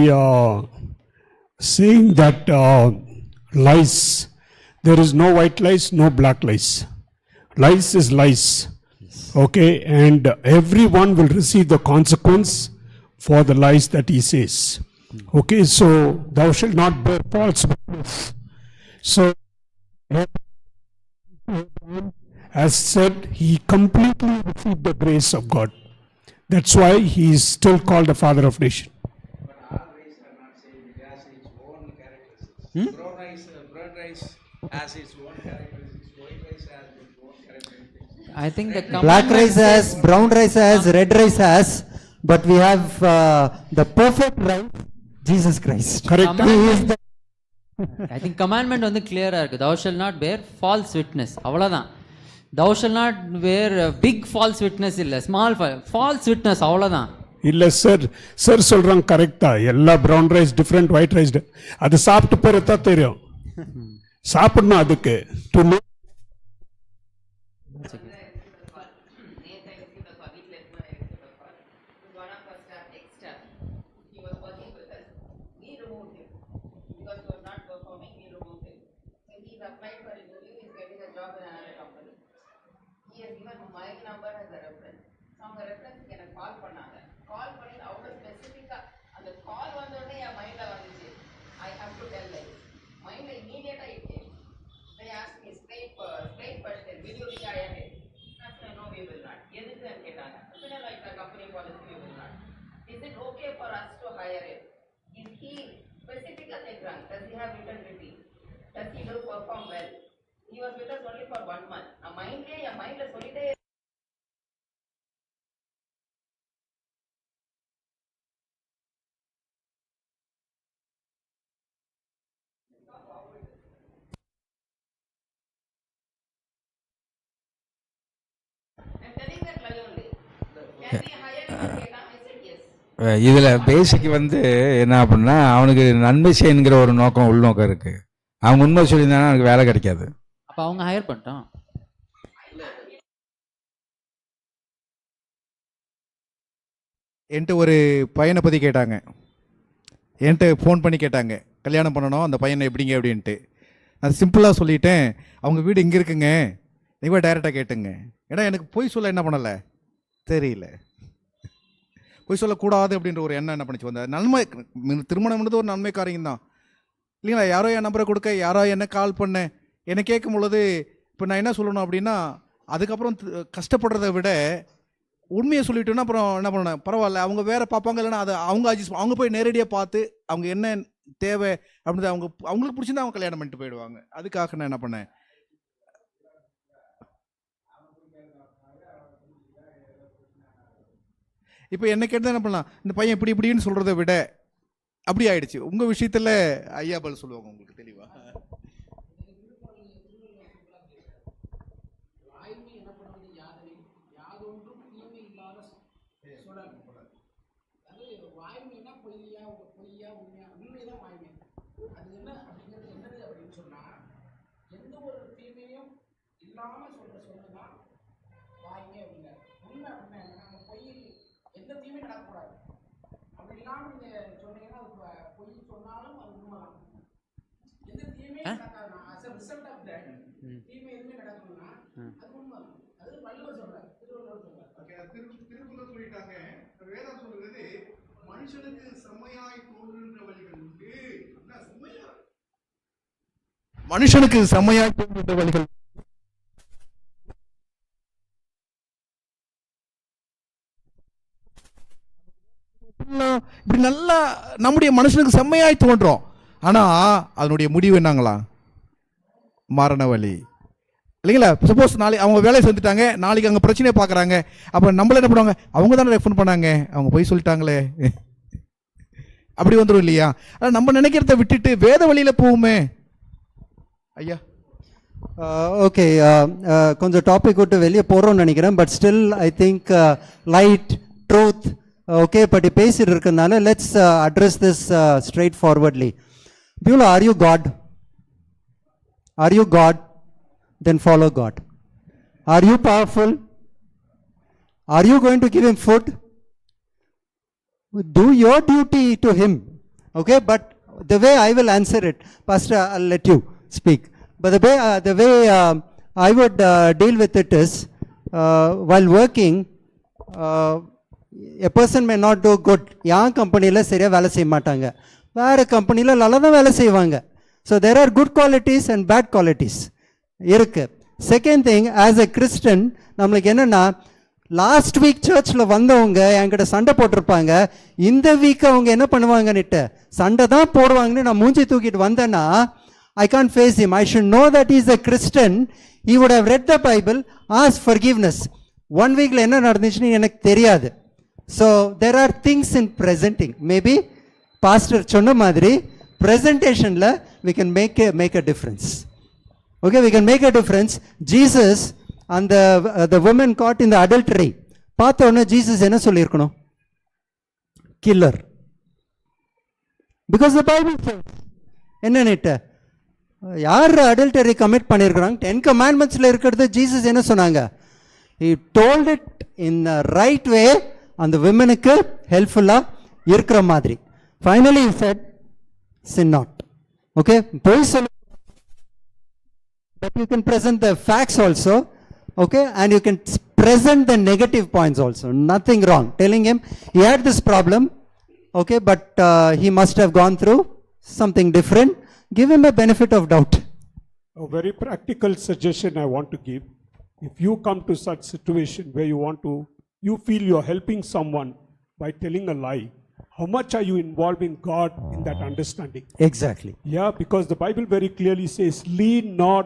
saying that lies, there is no white lies, no black lies. Lies is lies. Okay, and everyone will receive the consequence for the lies that he says. Okay, so thou shalt not bear false witness. So as said, he completely received the grace of God. That's why he is still called the father of nation. Brown rice has its own characteristics, white rice has its own characteristics. I think the Black rice has, brown rice has, red rice has, but we have the perfect rice, Jesus Christ. Correct. He is the I think commandment வந்து clear-ஆ இருக்கு. Thou shall not bear false witness. அவ்வளவுதான். Thou shall not bear a big false witness இல்ல, small false witness அவ்வளவுதான். இல்ல sir சொல்றாங்க கரெக்டா, எல்லா brown rice different, white rice அது சாப்பிட்டு போறதா தெரியும், சாப்பிடணும் அதுக்கு டு நோ. இதில் பேசிக் வந்து என்ன அப்படின்னா, அவனுக்கு நன்மை செய்யணுங்கிற ஒரு நோக்கம், உள்நோக்கம் இருக்கு. அவங்க உண்மை சொல்லியிருந்தாங்கன்னா அவனுக்கு வேலை கிடைக்காது. அப்போ அவங்க ஹையர் பண்ணிட்டோம். என்கிட்ட ஒரு பையனை பற்றி கேட்டாங்க, என்கிட்ட ஃபோன் பண்ணி கேட்டாங்க, கல்யாணம் பண்ணணும், அந்த பையனை எப்படிங்க அப்படின்ட்டு. நான் சிம்பிளாக சொல்லிட்டேன், அவங்க வீடு இங்கே இருக்குங்க, நீங்கள் டைரெக்டாக கேட்டுங்க. ஏன்னா எனக்கு பொய் சொல்ல என்ன பண்ணலை தெரியல, பொய் சொல்லக்கூடாது அப்படின்ற ஒரு எண்ணம் என்ன பண்ணிச்சு வந்தேன். நன்மை திருமணம்ன்றது ஒரு நன்மை காரியம் தான் இல்லைங்களா. யாரோ என் நம்பரை கொடுக்க, யாரோ என்ன கால் பண்ண, என்னை கேட்கும் பொழுது இப்போ நான் என்ன சொல்லணும் அப்படின்னா, அதுக்கப்புறம் கஷ்டப்படுறதை விட உண்மையை சொல்லிட்டோன்னா அப்புறம் என்ன பண்ணணும், பரவாயில்ல அவங்க வேற பார்ப்பாங்க, இல்லைன்னா அதை அவங்க போய் நேரடியாக பார்த்து அவங்க என்ன தேவை அப்படின்னு அவங்களுக்கு பிடிச்சிருந்தா அவங்க கல்யாணம் பண்ணிட்டு போயிடுவாங்க. அதுக்காக நான் என்ன பண்ணேன், இப்போ என்ன கேட்டால் என்ன பண்ணலாம், இந்த பையன் இப்படின்னு சொல்கிறத விட அப்படி ஆயிடுச்சு. உங்கள் விஷயத்தில் ஐயா பதில் சொல்லுவாங்க உங்களுக்கு தெளிவாக. மனுஷனுக்கு செம்மையாய் தோன்றுகின்ற வழிகள் இப்படி நல்லா நம்முடைய மனுஷனுக்கு செம்மையாய் தோன்றும். ஆனா அதனுடைய முடிவு என்னங்களா, மரண வழி இல்லைங்களா? சப்போஸ் நாளைக்கு அவங்க வேலையை செஞ்சுட்டாங்க, நாளைக்கு அங்கே பிரச்சனையை பார்க்குறாங்க, அப்போ நம்மள என்ன பண்ணுவாங்க, அவங்க தானே ரெஃபர் பண்ணாங்க, அவங்க போய் சொல்லிட்டாங்களே, அப்படி வந்துடும் இல்லையா? ஆனால் நம்ம நினைக்கிறத விட்டுட்டு வேத வழியில் போவோமே ஐயா. ஓகே, கொஞ்சம் டாபிக் விட்டு வெளியே போகிறோம்னு நினைக்கிறேன். But still I think light truth okay பற்றி பேசிட்டு இருக்கனால let's address this straightforwardly. Beulah, are you God? Are you God? Then follow God. Are you powerful? Are you going to give him food? Do your duty to him. Okay, but the way I will answer it, Pastor, I'll let you speak. But the way I would deal with it is, while working, a person may not do good. Yang company la seriya vela seiya maatanga, vera company la nalla da vela seivanga. So there are good qualities and bad qualities இருக்கு. Second thing, as a Christian நம்மளுக்கு என்னன்னா, last week சர்ச்சில் வந்தவங்க என்கிட்ட சண்டை போட்டிருப்பாங்க, இந்த week அவங்க என்ன பண்ணுவாங்கன்னுட்டு சண்டை தான் போடுவாங்கன்னு நான் மூஞ்சி தூக்கிட்டு வந்தேன்னா, I can't face him. I should know that is a Christian. He would have read the Bible, ask forgiveness. 1 வீக்கில் என்ன நடந்துச்சுன்னு எனக்கு தெரியாது. So there are things in presenting. Maybe pastor சொன்ன மாதிரி ப்ரெசன்டேஷனில் we can make a difference. Okay, we can make a difference. Jesus and the woman caught in the adultery, பார்த்த உடனே ஜீசஸ் என்ன சொல்லியிருக்கணும்? Killer. Because the Bible says, என்னன்னுட்டு யார் adultery commit பண்ணியிருக்கிறாங்க, 10 commandmentsல இருக்கிறது ஜீசஸ் என்ன சொன்னாங்க? He told it in the right way, அந்த விமனுக்கு ஹெல்ப்ஃபுல்லாக இருக்கிற மாதிரி. Finally he said, sin not. Okay, போய் சொல்ல, but you can present the facts also, okay, and you can present the negative points also. Nothing wrong telling him he had this problem, okay, but he must have gone through something different. Give him a benefit of doubt. A very practical suggestion I want to give. If you come to such situation where you feel you're helping someone by telling a lie, how much are you involving God in that understanding? Exactly. Yeah, because the Bible very clearly says, lean not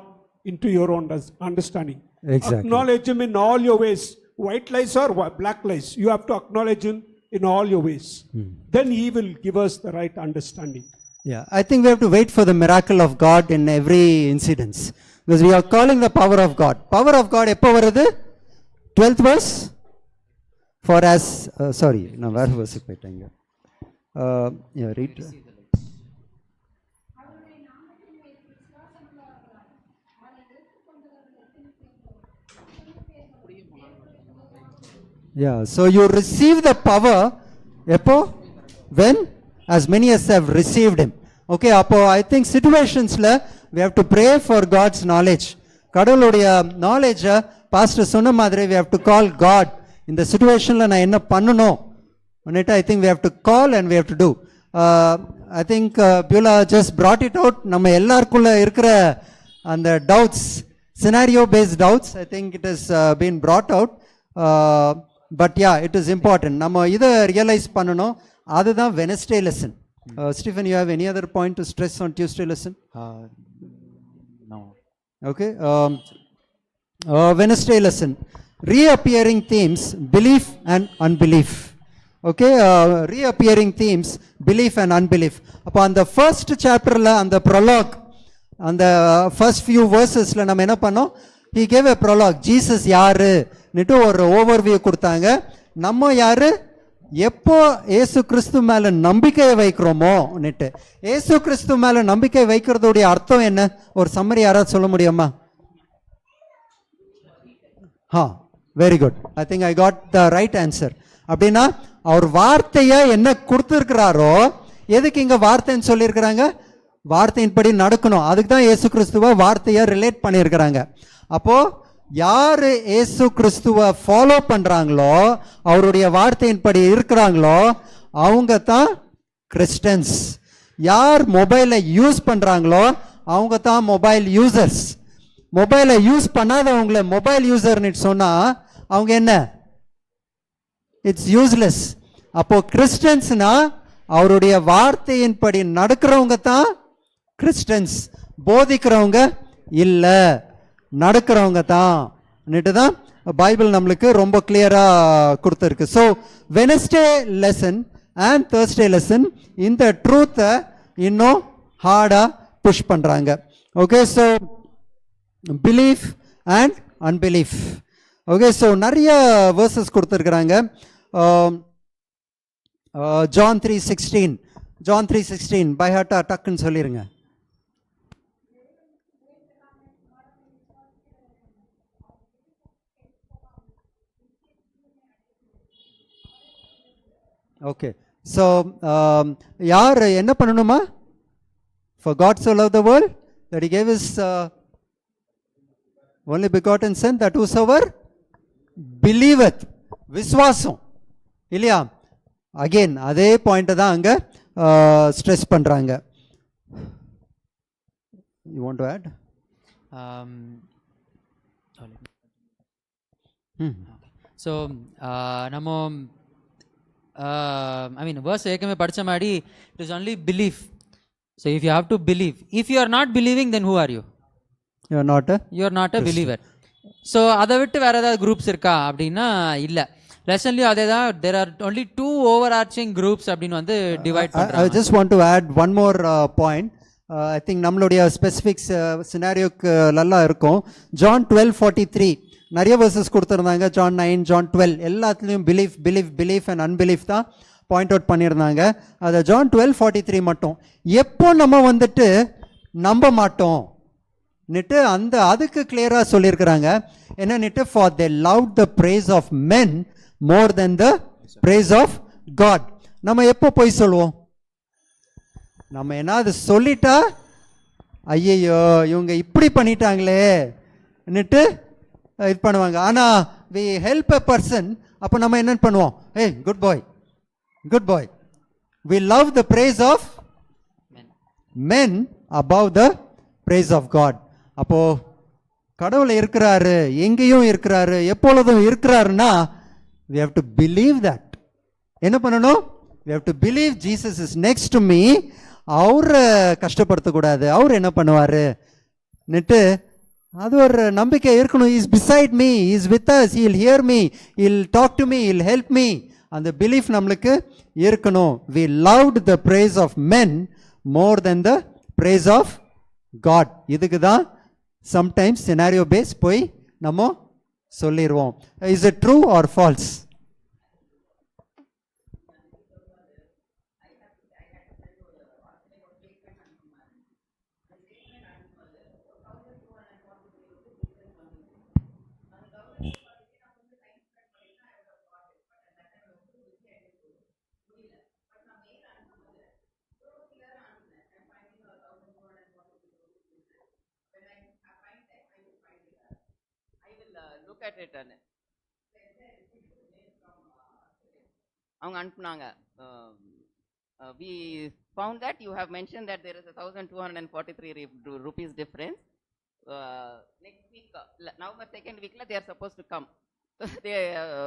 into your own understanding. Exactly. Acknowledge him in all your ways. White lies or black lies, you have to acknowledge him in all your ways. Then he will give us the right understanding. Yeah, I think we have to wait for the miracle of God in every incidence, because we are calling the power of God. Power of God எப்போ வருது? 12th verse. For as sorry, நான் வேற verse போயிட்டேங்க. Yeah, read. Yeah, so you receive the power எப்போ? When? As many as have received him. Okay, அப்போ I think situationsல we have to pray for God's knowledge. கடவுளுடைய knowledge pastor சொன்ன மாதிரி we have to call God. இந்த situationல நான் என்ன பண்ணணும் I think we have to call and we have to do. I think Beulah just brought it out. நம்ம எல்லாருக்குள்ள இருக்கிற அந்த doubts, scenario based doubts. I think it has been brought out. But yeah, it is important. நம்ம இதை realise பண்ணணும். அதுதான் Wednesday lesson. Stephen, you have any other point to stress on Tuesday lesson? No. Okay. Wednesday lesson. Reappearing themes, belief and unbelief. Okay. Reappearing themes, belief and unbelief. அப்போ அந்த first chapterல அந்த prologue, அந்த first few versesல நம்ம என்ன பண்ணோம்? He gave a prologue. Jesus யாரு நிட்டு ஒரு overview கொடுத்தாங்க. நம்ம யாரு? எப்போ ஏசு கிறிஸ்து மேல நம்பிக்கையை வைக்கிறோமோ நிட்டு. ஏசு கிறிஸ்து மேல நம்பிக்கை வைக்கிறதுடைய அர்த்தம் என்ன? ஒரு சம்மரி யாராவது சொல்ல முடியுமா? Very good. I think I got the right answer. அப்படின்னா அவர் வார்த்தையை என்ன கொடுத்துருக்கிறாரோ, எதுக்கு இங்க வார்த்தைன்னு சொல்லியிருக்கிறாங்க? வார்த்தையின்படி நடக்கணும். அதுக்கு தான் ஏசு கிறிஸ்துவ வார்த்தையை ரிலேட் பண்ணியிருக்கிறாங்க. அப்போ யாரு ஏசு கிறிஸ்துவ ஃபாலோ பண்றாங்களோ, அவருடைய வார்த்தையின்படி இருக்கிறாங்களோ, அவங்க தான் கிறிஸ்டியன்ஸ். யார் மொபைலை யூஸ் பண்றாங்களோ அவங்க தான் மொபைல் யூசர்ஸ். மொபைலை யூஸ் பண்ணாதவங்கள மொபைல் யூசர்னு சொன்னா அவங்க என்ன? It's useless. அப்போ கிறிஸ்டியன்ஸ்னா அவருடைய வார்த்தையின்படி நடக்கிறவங்க தான் கிறிஸ்டியன்ஸ். போதிக்கிறவங்க இல்ல, நடக்கிறவங்க தான் பைபிள் நம்மளுக்கு ரொம்ப கிளியரா கொடுத்துருக்கு. So Wednesday lesson and Thursday lesson இந்த ட்ரூத்தை இன்னும் ஹார்டா புஷ் பண்றாங்க. Okay, so belief and unbelief. Okay, so நிறைய வேர்சஸ் கொடுத்துருக்குறாங்க. John 3:16, John 3:16 பை ஹார்ட்டா டக்குன்னு சொல்லிருங்க. ஓகே, ஸோ யார் என்ன பண்ணணுமா? For God so loved the world that he gave his only begotten son, that whosoever believeth. விசுவாசம் இல்லையா? அகெயின் அதே பாயிண்ட் தான் அங்க ஸ்ட்ரெஸ் பண்றாங்க. You want to add? So நம்ம ஐ மீன் வேர்ஸ் ஏற்கனவே படித்த மாதிரி it is only belief. So if you have to believe. If you are not believing then who are you? You are not a believer. So அதை விட்டு வேறு ஏதாவது groups இருக்கா அப்படின்னா இல்லை. லெசன்லையும் அதே தான். There are only 2 overarching groups அப்படின்னு வந்து டிவைட் பண்ணுறாங்க. I just want to add one more point. I think நம்மளுடைய ஸ்பெசிஃபிக்ஸ் சினாரியோக்கு நல்லா இருக்கும். John 12:43 நிறைய வேர்சஸ் கொடுத்துருந்தாங்க. John 9, John 12 எல்லாத்துலேயும் belief belief belief and unbelief தான் பாயிண்ட் அவுட் பண்ணியிருந்தாங்க. அதை John 12:43 மட்டும் எப்போ நம்ம வந்துட்டு நம்ப மாட்டோம் நிட்டு அந்த அதுக்கு கிளியராக சொல்லியிருக்கிறாங்க. என்னன்னுட்டு for they loved the praise of men more than the praise of God. நம்ம எப்போ போய் சொல்லுவோம்? நம்ம என்ன அது சொல்லிட்டா ஐயையோ இவங்க இப்படி பண்ணிட்டாங்களே நிட்டு இது பண்ணுவாங்க. ஆனா we help a person, அப்போ நம்ம என்ன பண்ணுவோம்? hey good boy, good boy. we love the praise of men above the praise of God. அப்போ கடவுள் இருக்கிறாரு, எங்கேயும் இருக்கிறாரு, எப்பொழுதும் இருக்கிறாருன்னா we have to believe that. என்ன பண்ணணும்? we have to believe Jesus is next to me. அவரை கஷ்டப்படுத்தக்கூடாது. அவர் என்ன பண்ணுவாரு நிட்டு அது ஒரு நம்பிக்கை இருக்கணும். Is beside me, is with us, he will hear me, he will talk to me, he will help me. அந்த பிலீஃப் நம்மளுக்கு இருக்கணும். we loved the praise of men more than the praise of God. இதுக்கு தான் sometimes scenario base போய் நம்ம சொல்லிடுவோம். Is it true or false? at it and அவங்க அனுப்புனாங்க. We found that you have mentioned that there is a 1243 rupees difference. next week, November 2nd week, they are supposed to come. So they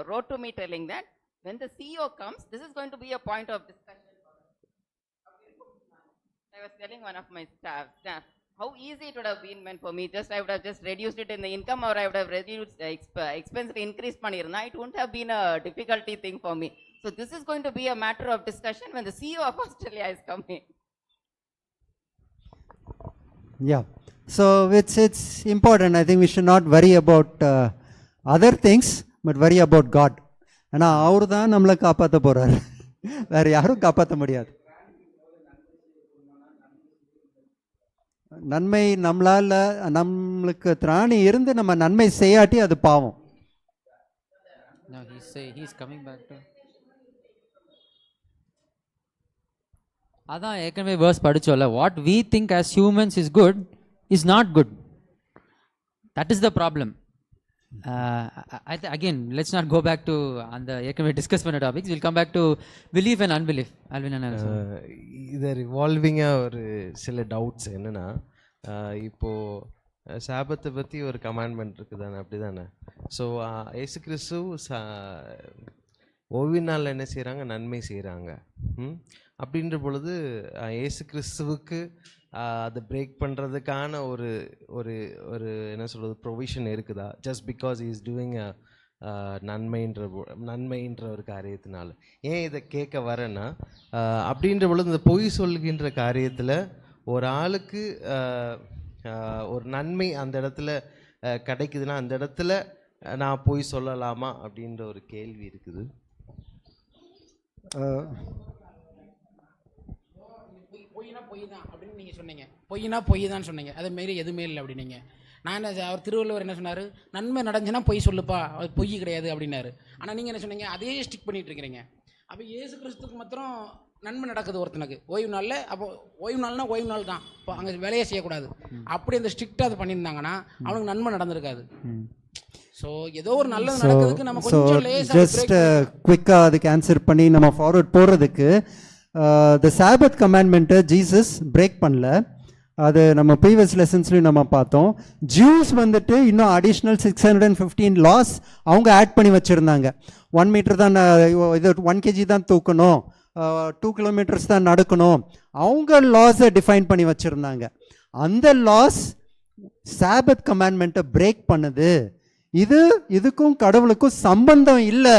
wrote to me telling that when the CEO comes, this is going to be a point of discussion. I was telling one of my staff, how easy it would have been meant for me. I would have just reduced it in the income, or I would have reduced expense increase panirna. It wouldn't have been a difficulty thing for me. So this is going to be a matter of discussion when the CEO of Australia is coming. Yeah. So it's important. I think we should not worry about other things, but worry about God. ஏன்னா அவர் தான் நம்மளை காப்பாற்ற போறாரு, வேற யாரும் காப்பாற்ற முடியாது. நன்மை நம்மளால, நம்மளுக்கு திராணி இருந்து நம்ம நன்மை செய்யாட்டி அது பாவம். No, he's coming back to. அதான் ஏற்கனவே வேர்ஸ் படிச்சோம்ல, what we think as humans is good is not good. That is the problem. Again, let's not go back to அந்த ஏற்கனவே டிஸ்கஸ் பண்ண topics. we'll come back to belief and unbelief. இதை ரிவால்விங்காக ஒரு சில doubts என்னென்னா, இப்போது சாபத்தை பற்றி ஒரு கமாண்ட்மெண்ட் இருக்குது தானே, அப்படி தானே? ஸோ ஏசு கிறிஸ்து ஓய்வு நாளில் என்ன செய்கிறாங்க? நன்மை செய்கிறாங்க. அப்படின்ற பொழுது ஏசு கிறிஸ்துவுக்கு அதை பிரேக் பண்ணுறதுக்கான ஒரு ஒரு ஒரு என்ன சொல்கிறது, ப்ரொவிஷன் இருக்குதா? ஜஸ்ட் பிகாஸ் இஸ் டூயிங் நன்மைன்ற ஒரு காரியத்தினால. ஏன் இதை கேட்க வரேன்னா, அப்படின்ற பொழுது இந்த பொய் சொல்கின்ற காரியத்தில் ஒரு ஆளுக்கு ஒரு நன்மை அந்த இடத்துல கிடைக்குதுன்னா, அந்த இடத்துல நான் பொய் சொல்லலாமா அப்படின்ற ஒரு கேள்வி இருக்குது. பொய்னா பொய் தான் அப்படின்னு நீங்கள் சொன்னீங்க. பொய்னா பொய் தான் சொன்னீங்க. அது மாரி எதுவுமே இல்லை அப்படின்னீங்க. நான் என்ன, அவர் திருவள்ளுவர் என்ன சொன்னார்? நன்மை நடந்துச்சுன்னா பொய் சொல்லுப்பா, அது பொய் கிடையாது அப்படின்னாரு. ஆனால் நீங்கள் என்ன சொன்னீங்க? அதே ஸ்டிக் பண்ணிட்டு இருக்கிறீங்க. அப்போ இயேசு கிறிஸ்துக்கு மாத்திரம் நன்மை நடக்குது ஒருத்தனுக்கு ஓய்வு நாளில். அப்போ ஓய்வு நாள்னா ஓய்வு நாள் தான், இப்போ அங்கே வேலையே செய்யக்கூடாது. அப்படி அந்த ஸ்ட்ரிக்டாக அது பண்ணியிருந்தாங்கன்னா அவனுக்கு நன்மை நடந்திருக்காது. ஸோ ஏதோ ஒரு நல்லது நடக்கிறதுக்கு நம்ம கொஞ்சம் லேசாக ஜஸ்ட் குவிக்காக அதுக்கு ஆன்சர் பண்ணி நம்ம ஃபார்வர்ட் போகிறதுக்கு, த சாபத் கமாண்ட்மெண்ட்டை ஜீசஸ் பிரேக் பண்ணல. அது நம்ம ப்ரீவியஸ் லெசன்ஸ்லையும் நம்ம பார்த்தோம். ஜூஸ் வந்துட்டு இன்னும் அடிஷ்னல் 615 லாஸ் அவங்க ஆட் பண்ணி வச்சுருந்தாங்க. 1 மீட்டர் தான் இது, 1 kg தான் தூக்கணும், 2 கிலோமீட்டர்ஸ் தான் நடக்கணும், அவங்க லாஸை டிஃபைன் பண்ணி வச்சுருந்தாங்க. அந்த லாஸ் சாபத் கமாண்ட்மெண்ட்டை பிரேக் பண்ணுது. இதுக்கும் கடவுளுக்கும் சம்பந்தம் இல்லை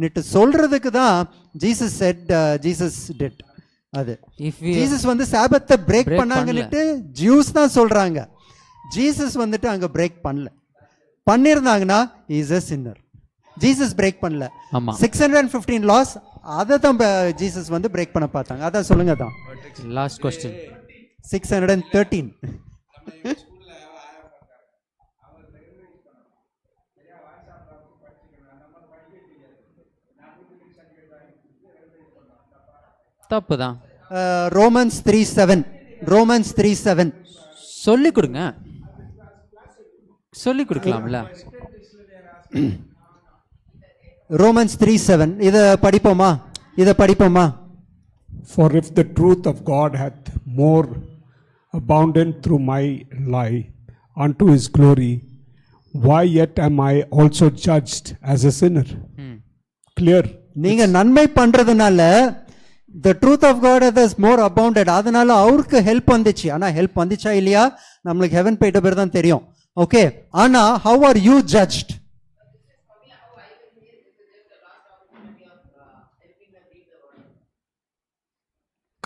நிட்டு சொல்றதுக்கு தான் ஜீசஸ் செட், ஜீசஸ் டிட். அது ஜீசஸ் வந்து சாபத்தை பிரேக் பண்ணாங்கன்னுட்டு ஜூஸ் தான் சொல்றாங்க. ஜீசஸ் வந்துட்டு அங்க பிரேக் பண்ணல. பண்ணிருந்தாங்கன்னா is a sinner. Jesus break பண்ணல. 615 லாஸ் அதை தான் ஜீசஸ் வந்து பிரேக் பண்ண பார்த்தாங்க. அதான் சொல்லுங்க. தான் லாஸ்ட் क्वेश्चन 613. தப்பு தான். ரோமன்ஸ் 3:7. ரோமன்ஸ் 3:7 சொல்லி கொடுங்க, சொல்லி கொடுக்கலாம்ல. ரோமன்ஸ் 3:7 இதை படிப்போமா? For if the truth of God hath more abounded through my lie unto his glory, why yet am I also judged as a sinner? Clear. நீங்க நன்மை பண்றதுனால the truth of God has more abounded, அதனால அவருக்கு help வந்துச்சு. ஆனா help வந்துச்சா இல்லையா நம்மளுக்கு ஹெவன் போயிட்ட பேர் தான் தெரியும். ஓகே, ஆனா how are you judged?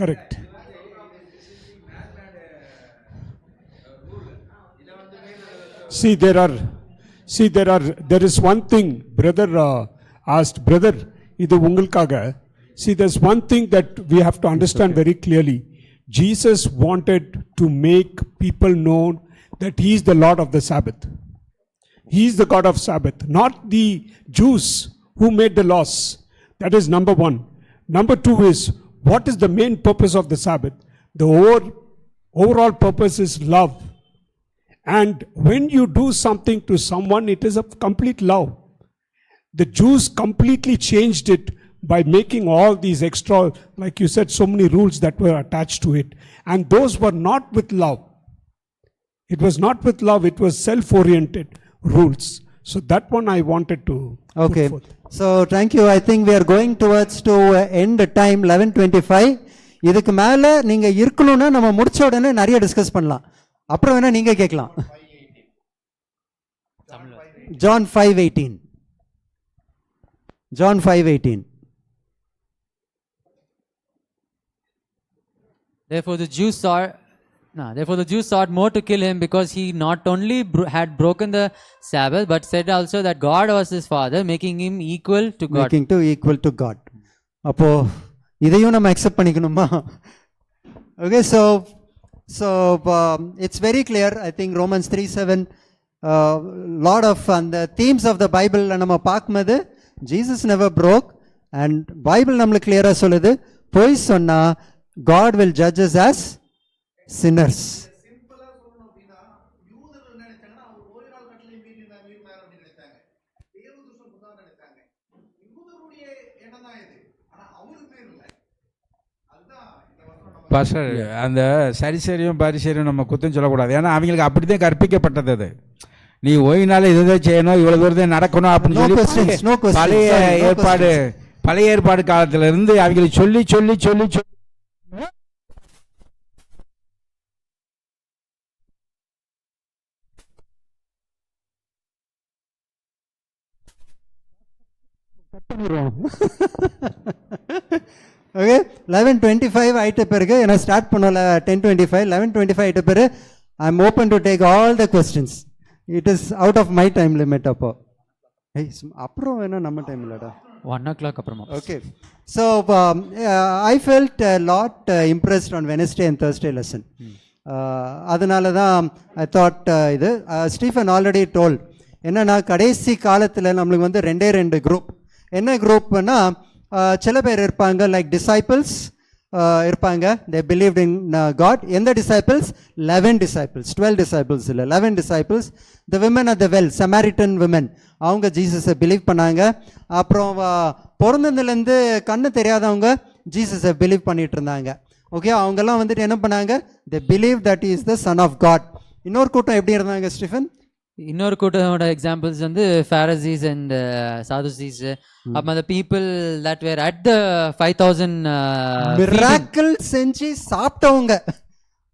Correct. There is one thing brother asked, brother இது உங்களுக்காக. See, there's one thing that we have to understand very clearly. Jesus wanted to make people know that he is the Lord of the Sabbath. He is the God of Sabbath, not the Jews who made the laws. That is number one. Number two is, what is the main purpose of the Sabbath? The overall purpose is love. And when you do something to someone, it is a complete love. The Jews completely changed it by making all these extra, like you said, so many rules that were attached to it. And those were not with love. It was not with love, it was self-oriented rules. So that one I wanted to Okay. put forth. So thank you. I think we are going towards to end time 11:25. இதுக்கு மேல நீங்க இருக்கணும்னா நம்ம முடிச்ச உடனே நிறைய discuss பண்ணலாம். அப்புறம் வேணா நீங்க கேட்கலாம். John 5:18. John 5:18. Therefore the Jews sought more to kill him, because he not only had broken the Sabbath, but said also that God was his father, making him equal to God. Making to equal to God. அப்போ இதையும் நம்ம accept பண்ணிக்கணுமா? Okay, so it's very clear. I think Romans 3:7, lot of the themes of the Bible நம்ம பார்க்கும்போது Jesus never broke, and Bible நம்மளுக்கு கிளியரா சொல்லுது, பொய் சொன்னா God will judge us as sinners. Pastor, அந்த சரிசரியும் பரிசரியும் நம்ம குத்தம் சொல்லக்கூடாது. ஏன்னா அவங்களுக்கு அப்படித்தான் கற்பிக்கப்பட்டது. அது நீ ஓய்னால இதுதான் செய்யணும், இவ்வளவு தூரத்தை நடக்கணும் அப்படின்னு சொல்லி பழைய ஏற்பாடு காலத்துல இருந்து அவங்களுக்கு சொல்லி சொல்லி சொல்லி சொல்லி ஓகே 11:25 ஆயிட்ட பிறகு என்ன ஸ்டார்ட் பண்ணல 10:25 11:25 ஆயிட்ட பிறகு I am open to take all the questions. It is out of my time limit. அப்போ அப்புறம் என்ன நம்ம டைம் இல்லடா 1 o'clock அப்புறமா. Okay, so I felt lot impressed on Wednesday and Thursday lesson. அதனால தான் ஐ தாட் இது ஸ்டீஃபன் ஆல்ரெடி டோல்ட் என்னன்னா கடைசி காலத்தில் நம்மளுக்கு வந்து ரெண்டு குரூப். என்ன குரூப்னா சில பேர் இருப்பாங்க லைக் டிசைபிள்ஸ் இருப்பாங்க, தே பிலீவ்ட் இன் காட். எந்த டிசைபிள்ஸ்? 11 disciples, 12 disciples இல்லை, 11 disciples. The women at the well, Samaritan women, அவங்க ஜீசஸை பிலீவ் பண்ணாங்க. அப்புறம் பிறந்ததுலேருந்து கண்ணு தெரியாதவங்க ஜீசஸை பிலீவ் பண்ணிட்டு இருந்தாங்க. ஓகே, அவங்கெல்லாம் வந்துட்டு என்ன பண்ணாங்க? They believe that is the son of God. இன்னொரு கூட்டம் எப்படி இருந்தாங்க ஸ்டீஃபன்? இன்னொரு கூட்டத்தோட எக்ஸாம்பிள்ஸ் வந்து Pharisees and Sadducees. அப்ப the people that were at the 5,000 miracle செஞ்சு சாப்பிட்டவங்க,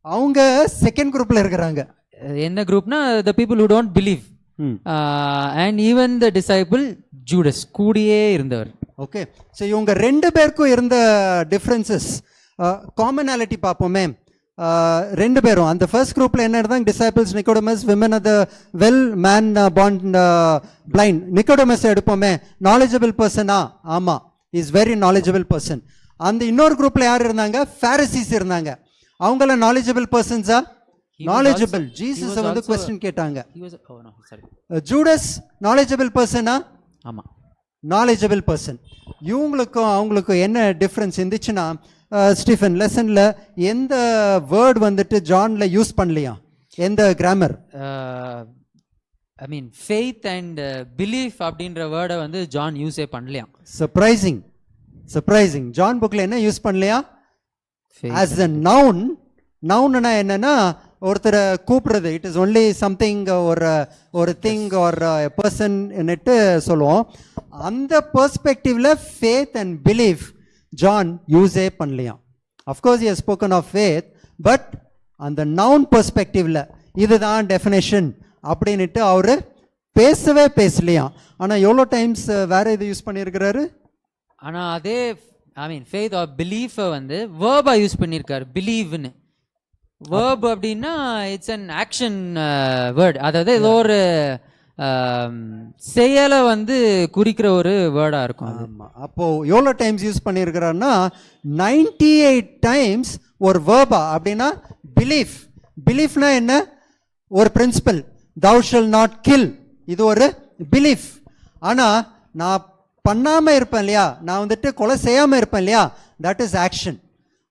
அவங்க செகண்ட் குரூப்ல இருக்கிறாங்க. என்ன குரூப்னா the people who don't believe, and even the disciple Judas கூடியே இருந்தவர். ஓகே, ஸோ இவங்க ரெண்டு பேருக்கும் இருந்த டிஃப்ரென்சஸ், காமனாலிட்டி பார்ப்போமே. ரெண்டு பேரும் அந்த ஃபர்ஸ்ட் குரூப்ல என்ன இருந்தாங்க? Disciples, Nicodemus, women of the well, man born blind. Nicodemus எடுப்போமே, நாலேஜபிள் பர்சனா? ஆமா, இஸ் வெரி நாலேஜபிள் பர்சன். அந்த இன்னொரு குரூப்ல யார் இருந்தாங்க? Pharisees இருந்தாங்க. அவங்கள நாலேஜபிள் பர்சன்ஸா? நாலேஜபிள். ஜீசஸ் வந்து क्वेश्चन கேட்டாங்க. ஜூடஸ் நாலேஜபிள் பர்சனா? ஆமா, நாலேஜபிள் பர்சன். இவங்களுக்கும் அவங்களுக்கும் என்ன டிஃப்ரென்ஸ் இருந்துச்சுன்னா, ஸ்டீஃபன் லெசன்ல எந்த வேர்ட் வந்துட்டு ஜான்ல யூஸ் பண்ணலையா? எந்த grammar? I mean faith and belief அப்படின்ற வேர்டை வந்து ஜான் யூஸே பண்ணலையா. சர்ப்ரைசிங். ஜான் புக்ல என்ன யூஸ் பண்ணலையா? As a noun. நவுன்னா என்னன்னா ஒருத்தரை கூப்பிடுறது. இட் இஸ் ஒன்லி சம்திங், ஒரு திங் ஆர் பர்சன் என்னட்டு சொல்லுவோம். அந்த பெர்ஸ்பெக்டிவ்ல ஃபேத் அண்ட் பிலீஃப் ஜான் யூஸே பண்ணலையா. Of course he has spoken of faith, but அந்த நவுன் பெர்ஸ்பெக்டிவ்ல இதுதான் டெஃபினேஷன் அப்படின்ட்டு அவரு பேசலையா. ஆனா எவ்வளோ டைம்ஸ் வேற இது யூஸ் பண்ணியிருக்கிறாரு? ஆனா அதே ஐ மீன் ஃபெய்த் ஆர் பிலீஃபை வந்து வேர்பா யூஸ் பண்ணியிருக்காரு. பிலீவ்னு வேர்ப் அப்படின்னா இட்ஸ் அன் ஆக்ஷன் வேர்ட். அதாவது ஏதோ ஒரு செயலை வந்து குறிக்கிற ஒரு வேர்டா இருக்கும். ஆமா, அப்போ எவ்வளோ டைம்ஸ் யூஸ் பண்ணியிருக்கிறாருன்னா 98 டைம்ஸ் ஒரு வேர்பா. அப்படின்னா பிலீஃப். பிலீஃப்னா என்ன? ஒரு principal, thou shall not kill, இது ஒரு பிலீஃப். ஆனா நான் பண்ணாம இருப்பேன் இல்லையா, நான் வந்துட்டு கொலை செய்யாம இருப்பேன் இல்லையா, தட் இஸ் ஆக்ஷன்.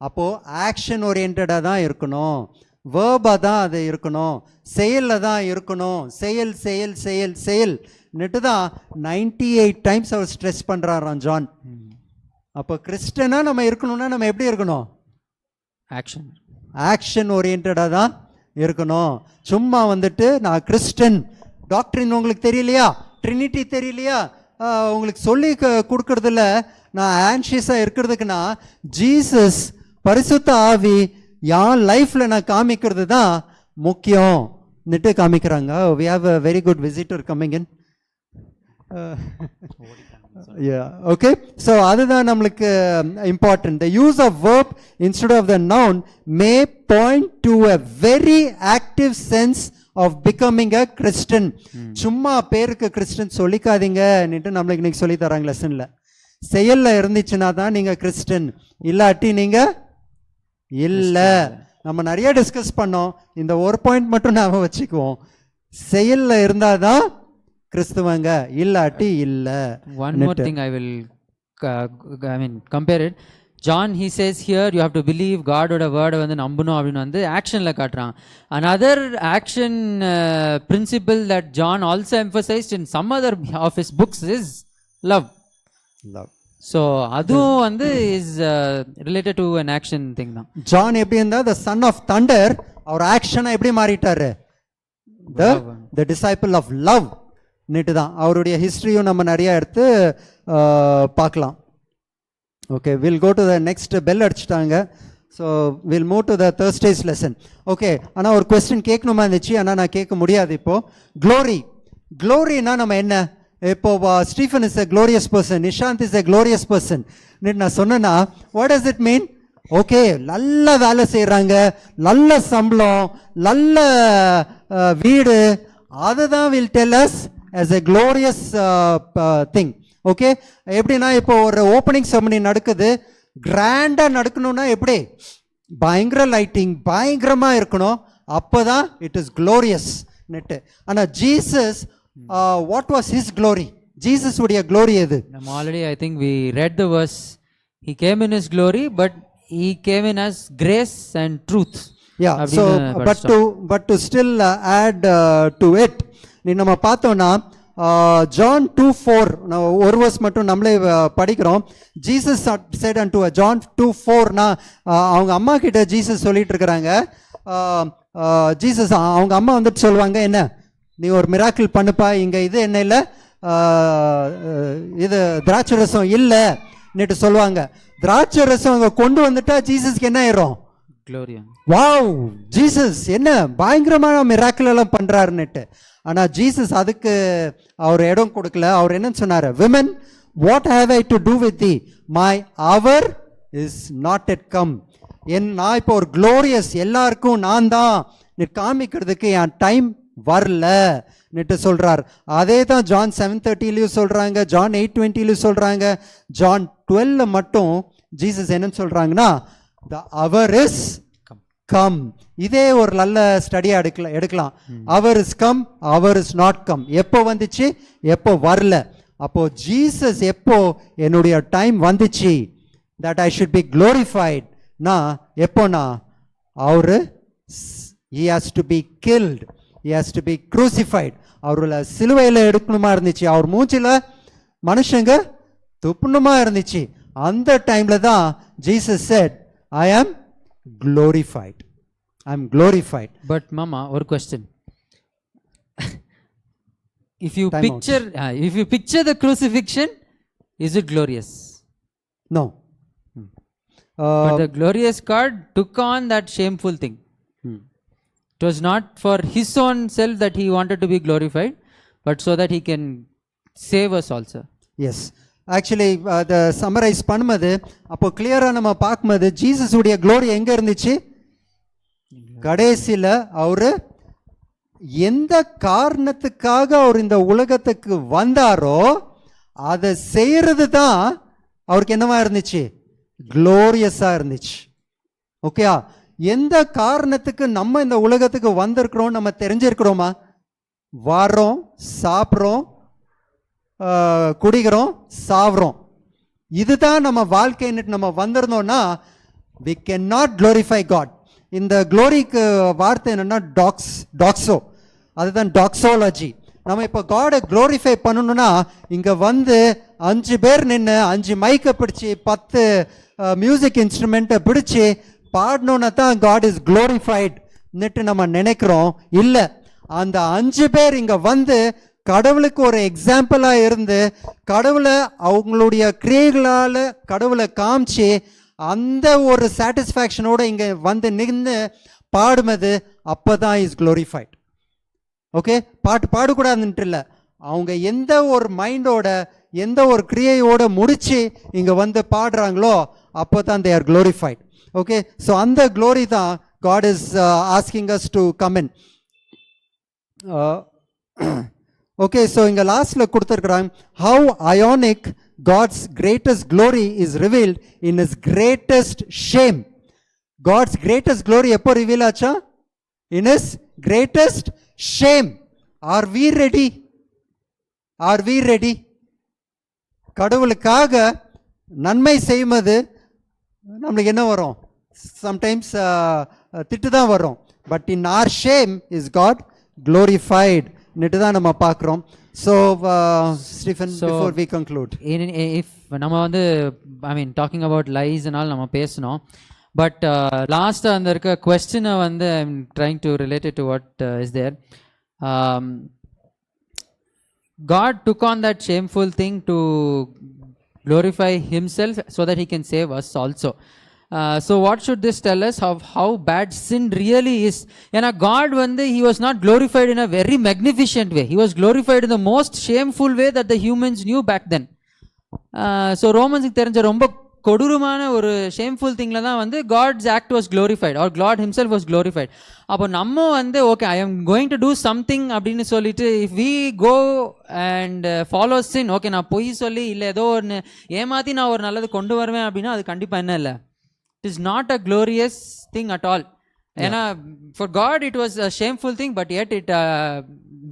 அப்போ ஆக்ஷன் ஓரியன்டா தான் இருக்கணும், வேர்பா தான் அது இருக்கணும், செயலில் தான் இருக்கணும். செயல் செயல் செயல் செயல் நெட்டு தான் 98 டைம்ஸ் அவர் ஸ்ட்ரெஸ் பண்ணுறாராம் ஜான். அப்போ கிறிஸ்டனாக நம்ம இருக்கணும்னா நம்ம எப்படி இருக்கணும்? ஆக்ஷன் ஓரியன்டாக தான் இருக்கணும். சும்மா வந்துட்டு நான் கிறிஸ்டன் டாக்டரின் உங்களுக்கு தெரியலையா, ட்ரினிட்டி தெரியலையா, உங்களுக்கு சொல்லி கொடுக்கறதுல நான் ஆன்ஷியஸாக இருக்கிறதுக்குன்னா ஜீசஸ் பரிசுத்த ஆவி என் லைஃப்பில் நான் காமிக்கிறது தான் முக்கியம் நிட்டு காமிக்கிறாங்க. we have a very good visitor coming in. Yeah, okay. So அதுதான் நம்மளுக்கு important. The use of verb instead of the noun may point to a very active sense of becoming a Christian. சும்மா பேருக்கு Christian சொல்லிக்காதீங்க நம்மளுக்கு இன்னைக்கு சொல்லி தராங்க லெசன்ல. செயல்ல இருந்துச்சுன்னா தான் நீங்க கிறிஸ்டியன், இல்லாட்டி நீங்க இல்ல. நம்ம நிறைய டிஸ்கஸ் பண்ணோம், இந்த ஒரு பாயிண்ட் மட்டும் நாம வச்சுக்குவோம். செயல்ல இருந்தாதான் கிறிஸ்துவங்க, இல்லாட்டி இல்ல. One more thing I will compare it. John, he says here you have to believe God oda word வந்து நம்பணும் அப்படின்னு வந்து ஆக்ஷன்ல காட்டுறான். Another action principle that John also emphasized in some other of his books is love. So அதுவும் வந்து is related to an action thing தான். John எப்படி இருந்தா the son of thunder, அவர் ஆக்ஷனை எப்படி மாறிட்டாரு, the disciple of love நிட்டு தான். அவருடைய ஹிஸ்டரியும் நம்ம நிறைய எடுத்து பார்க்கலாம். Okay, will go to the next. பெல் அடிச்சிட்டாங்க. So will move to the Thursday's lesson. Okay, ஆனால் ஒரு கொஸ்டின் கேட்கணுமா இருந்துச்சு, ஆனால் நான் கேட்க முடியாது இப்போ. க்ளோரி, க்ளோரினா நம்ம என்ன? இப்போ Stephen is a glorious person, Nishanth is a glorious person நான் சொன்னேன்னா what does it mean? Okay, நல்ல வேலை செய்கிறாங்க, நல்ல சம்பளம், நல்ல வீடு, அதுதான் will tell us as a glorious thing. ஓகே, எப்படின்னா இப்போ ஒரு ஓப்பனிங் செரமனி நடக்குது, கிராண்டா நடக்கணும்னா எப்படி? பயங்கர லைட்டிங், பயங்கரமா இருக்கணும், அப்பதான் இட் இஸ் க்ளோரியஸ் நெட்டு. ஆனா Jesus, what was his glory? Jesus உடைய க்ளோரி எது? நம்ம already I think we read the verse. He came in his glory, but he came in as grace and truth. Yeah, so but to still add to it, நம்ம பார்த்தோம்னா John 2:4 ஒரு verse மட்டும் நம்மளே படிக்கிறோம். Jesus said unto John 2:4 அவங்க அம்மா கிட்ட Jesus சொல்லிட்டு இருக்கிறாங்க. ஜீசஸ் அவங்க அம்மா வந்துட்டு சொல்லுவாங்க, என்ன நீ ஒரு மிராக்கிள் பண்ணுப்பா, இங்க இது என்ன இல்லை, இது திராட்சை ரசம் இல்லை நேற்று சொல்லுவாங்க. திராட்சை ரசம் அங்கே கொண்டு வந்துட்டா ஜீசஸ்க்கு என்ன ஆயிரும்? Gloria. வாவ், ஜீசஸ் என்ன பயங்கரமான மிராக்கிள் எல்லாம் பண்றாருன்னுட்டு. ஆனா ஜீசஸ் அதுக்கு அவர் இடம் கொடுக்கல. அவர் என்னன்னு சொன்னாரு? Women, what have I to do with thee, my hour is not yet come. நான் இப்போ ஒரு க்ளோரியஸ் எல்லாருக்கும் நான் தான் காமிக்கிறதுக்கு என் டைம் வரல நிட்டு சொல்றார். அதே தான் ஜான் 7:30 சொல்றாங்க, ஜான் 8:20 சொல்றாங்க, ஜான் 12 மட்டும் ஜீசஸ் என்னன்னு சொல்றாங்கன்னா the hour is come. இதே ஒரு நல்ல ஸ்டடியா எடுக்கலாம். hour is come, hour is not come. எப்போ வந்துச்சு, எப்போ வரல. அப்போ ஜீசஸ் எப்போ என்னுடைய டைம் வந்துச்சு, that I should be glorified எப்போனா அவரு he has to be killed, he has to be crucified. அவருல சிலுவையில் எடுக்கணுமா இருந்துச்சு, அவர் மூச்சில மனுஷங்க துப்பணுமா இருந்துச்சு. அந்த டைம்ல தான் Jesus said I am glorified, I am glorified. But mama, ஒரு question. If you picture the crucifixion, is it glorious? No. But the glorious God took on that shameful thing. It was not for his own self that he wanted to be glorified, but so that he can save us also. Yes. Actually அதை summarise பண்ணும்போது அப்போ கிளியராக நம்ம பார்க்கும்போது Jesus உடைய glory எங்கே இருந்துச்சு? கடைசியில் அவர் எந்த காரணத்துக்காக அவர் இந்த உலகத்துக்கு வந்தாரோ அதை செய்யறது தான் அவருக்கு என்னவா இருந்துச்சு? க்ளோரியஸாக இருந்துச்சு. ஓகேயா? எந்த காரணத்துக்கு நம்ம இந்த உலகத்துக்கு வந்திருக்கிறோம் நம்ம தெரிஞ்சிருக்கிறோமா? வரோம், சாப்பிட்றோம், குடிக்கிறோம், சாவுறோம், இதுதான் நம்ம வாழ்க்கைன்னு நம்ம வந்திருந்தோம்னா we cannot glorify God. இந்த க்ளோரிக்கு வார்த்தை என்னன்னா டாக்ஸோ, அதுதான் டாக்ஸாலஜி. நம்ம இப்போ காடை க்ளோரிஃபை பண்ணணும்னா இங்கே வந்து 5 பேர் நின்று 5 மைக்கை பிடிச்சி 10 மியூசிக் இன்ஸ்ட்ருமெண்ட்டை பிடிச்சி பாடணுன்னா தான் காட் இஸ் க்ளோரிஃபைட் நம்ம நினைக்கிறோம். இல்லை, அந்த 5 பேர் இங்க வந்து கடவுளுக்கு ஒரு எக்ஸாம்பிளா இருந்து கடவுளை அவங்களுடைய கிரியைகளால கடவுளை காமிச்சு அந்த ஒரு சாட்டிஸ்ஃபேக்ஷனோட இங்க வந்து நின்று பாடுமது அப்பதான் இஸ் க்ளோரிஃபைட். ஓகே, பாட்டு பாடக்கூடாதுன்ட்டு இல்லை, அவங்க எந்த ஒரு மைண்டோட எந்த ஒரு கிரியையோட முடிச்சு இங்க வந்து பாடுறாங்களோ அப்போ தான் they are glorified. Okay, so அந்த க்ளோரி தான் God is asking us to come in. Okay, so இங்க லாஸ்ட்ல கொடுத்திருக்கிறாங்க, how ionic God's greatest glory is revealed in his greatest shame. God's greatest glory எப்போ ரிவீல் ஆச்சா? In his greatest shame. Are we ready? Are we ready? கடவுளுக்காக நன்மை செய்வது நம்மளுக்கு என்ன வரும்? சம்டைம்ஸ் திட்டு தான் வரும். But in our shame is God glorified ன்னுட்டு தான் நம்ம பார்க்குறோம். So Stephen, before we conclude, if நம்ம வந்து ஐ மீன் டாக்கிங் அபவுட் லைஸ்னால் நம்ம பேசணும். பட் லாஸ்ட்டாக அந்த இருக்க கொஸ்டினை வந்து I am trying to related to what is there. God took on that shameful thing to glorify himself so that he can save us also. So what should this tell us of how bad sin really is? God he was not glorified in a very magnificent way. He was glorified in the most shameful way that the humans knew back then. So Romans தெரிஞ்ச ரொம்ப கொடூரமான ஒரு shameful திங்ல தான் வந்து God's act was glorified or God himself was glorified. அப்போ நம்ம வந்து okay, I am going to do something அப்படின்னு சொல்லிட்டு if we go and follow sin, okay நான் பொய் சொல்லி இல்லை ஏதோ ஒன்று ஏமாற்றி நான் ஒரு நல்லது கொண்டு வருவேன் அப்படின்னா அது கண்டிப்பாக என்ன இல்லை, it is not a glorious thing at all. ஏன்னா for God it was a shameful thing but yet it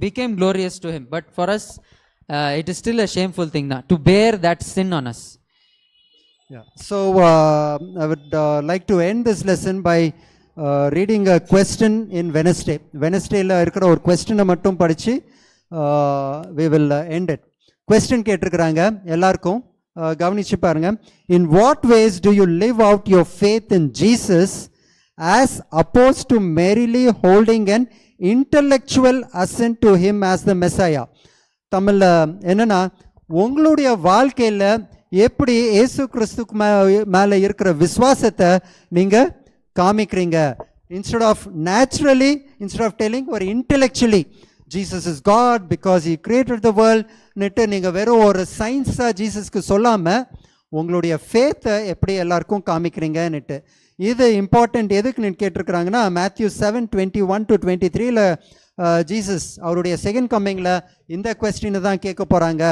became glorious to him. But for us it is still a shameful thing now to bear that sin on us. Yeah. So I would like to end this lesson by reading a question in Wednesday. Wednesdayல இருக்கிற ஒரு கொஸ்டினை மட்டும் படிச்சு we will end it. Question கேட்டிருக்கிறாங்க எல்லாருக்கும், கவனிச்சு பாருங்க. In what ways do you live out your faith in Jesus as opposed to merely holding an intellectual assent to him as the Messiah? தமிழ்ல என்னன்னா, உங்களுடைய வாழ்க்கையில எப்படி இயேசு கிறிஸ்துக்கு மேல இருக்கிற விசுவாசத்தை நீங்க காமிக்கிறீங்க? instead of naturally, instead of telling or intellectually Jesus is God because he created the world னு நீங்க வெறும் ஒரு சயின்ஸா ஜீசஸ்க்கு சொல்லாம உங்களுடைய ஃபேத்தை எப்படி எல்லாருக்கும் காமிக்கிறீங்கன்னுட்டு. இது இம்பார்ட்டன்ட். எதுக்கு கேட்டிருக்கிறாங்கன்னா, Matthew 7:21-23ல ஜீசஸ் அவருடைய செகண்ட் கம்மிங்ல இந்த கொஸ்டினை தான் கேட்க போறாங்க.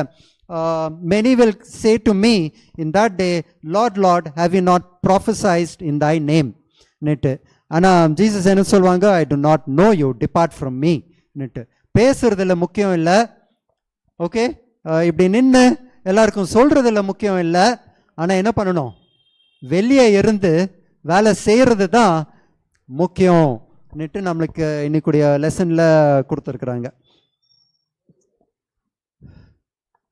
Many will say to me in that day, Lord, Lord, have you not prophesied in thy name? னு. ஆனா ஜீசஸ் என்ன சொல்வாங்க? I do not know you, depart from me னு. பேசுறதுல முக்கியம் இல்லை, ஓகே, இப்படி நின்று எல்லாருக்கும் சொல்றதுல முக்கியம் இல்லை. ஆனால் என்ன பண்ணணும்? வெளியே இருந்து வேலை செய்யறது தான் முக்கியம் னுட்டு நம்மளுக்கு இன்னைக்குடைய லெசன்ல கொடுத்துருக்குறாங்க.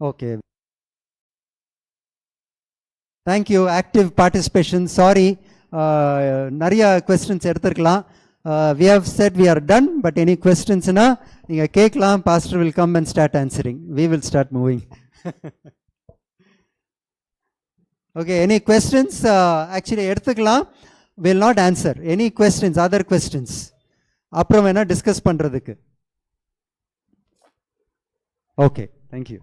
Okay, thank you. Active participation. Sorry, நிறைய questions எடுத்துருக்கலாம். We have said we are done, but any questions na நீங்க கேட்கலாம். Pastor will come and start answering. We will start moving. Okay, any questions? Actually எடுத்துக்கலாம். Will not answer. Any questions? Other questions? அப்புறம் வேணா discuss பண்றதுக்கு. Okay, thank you.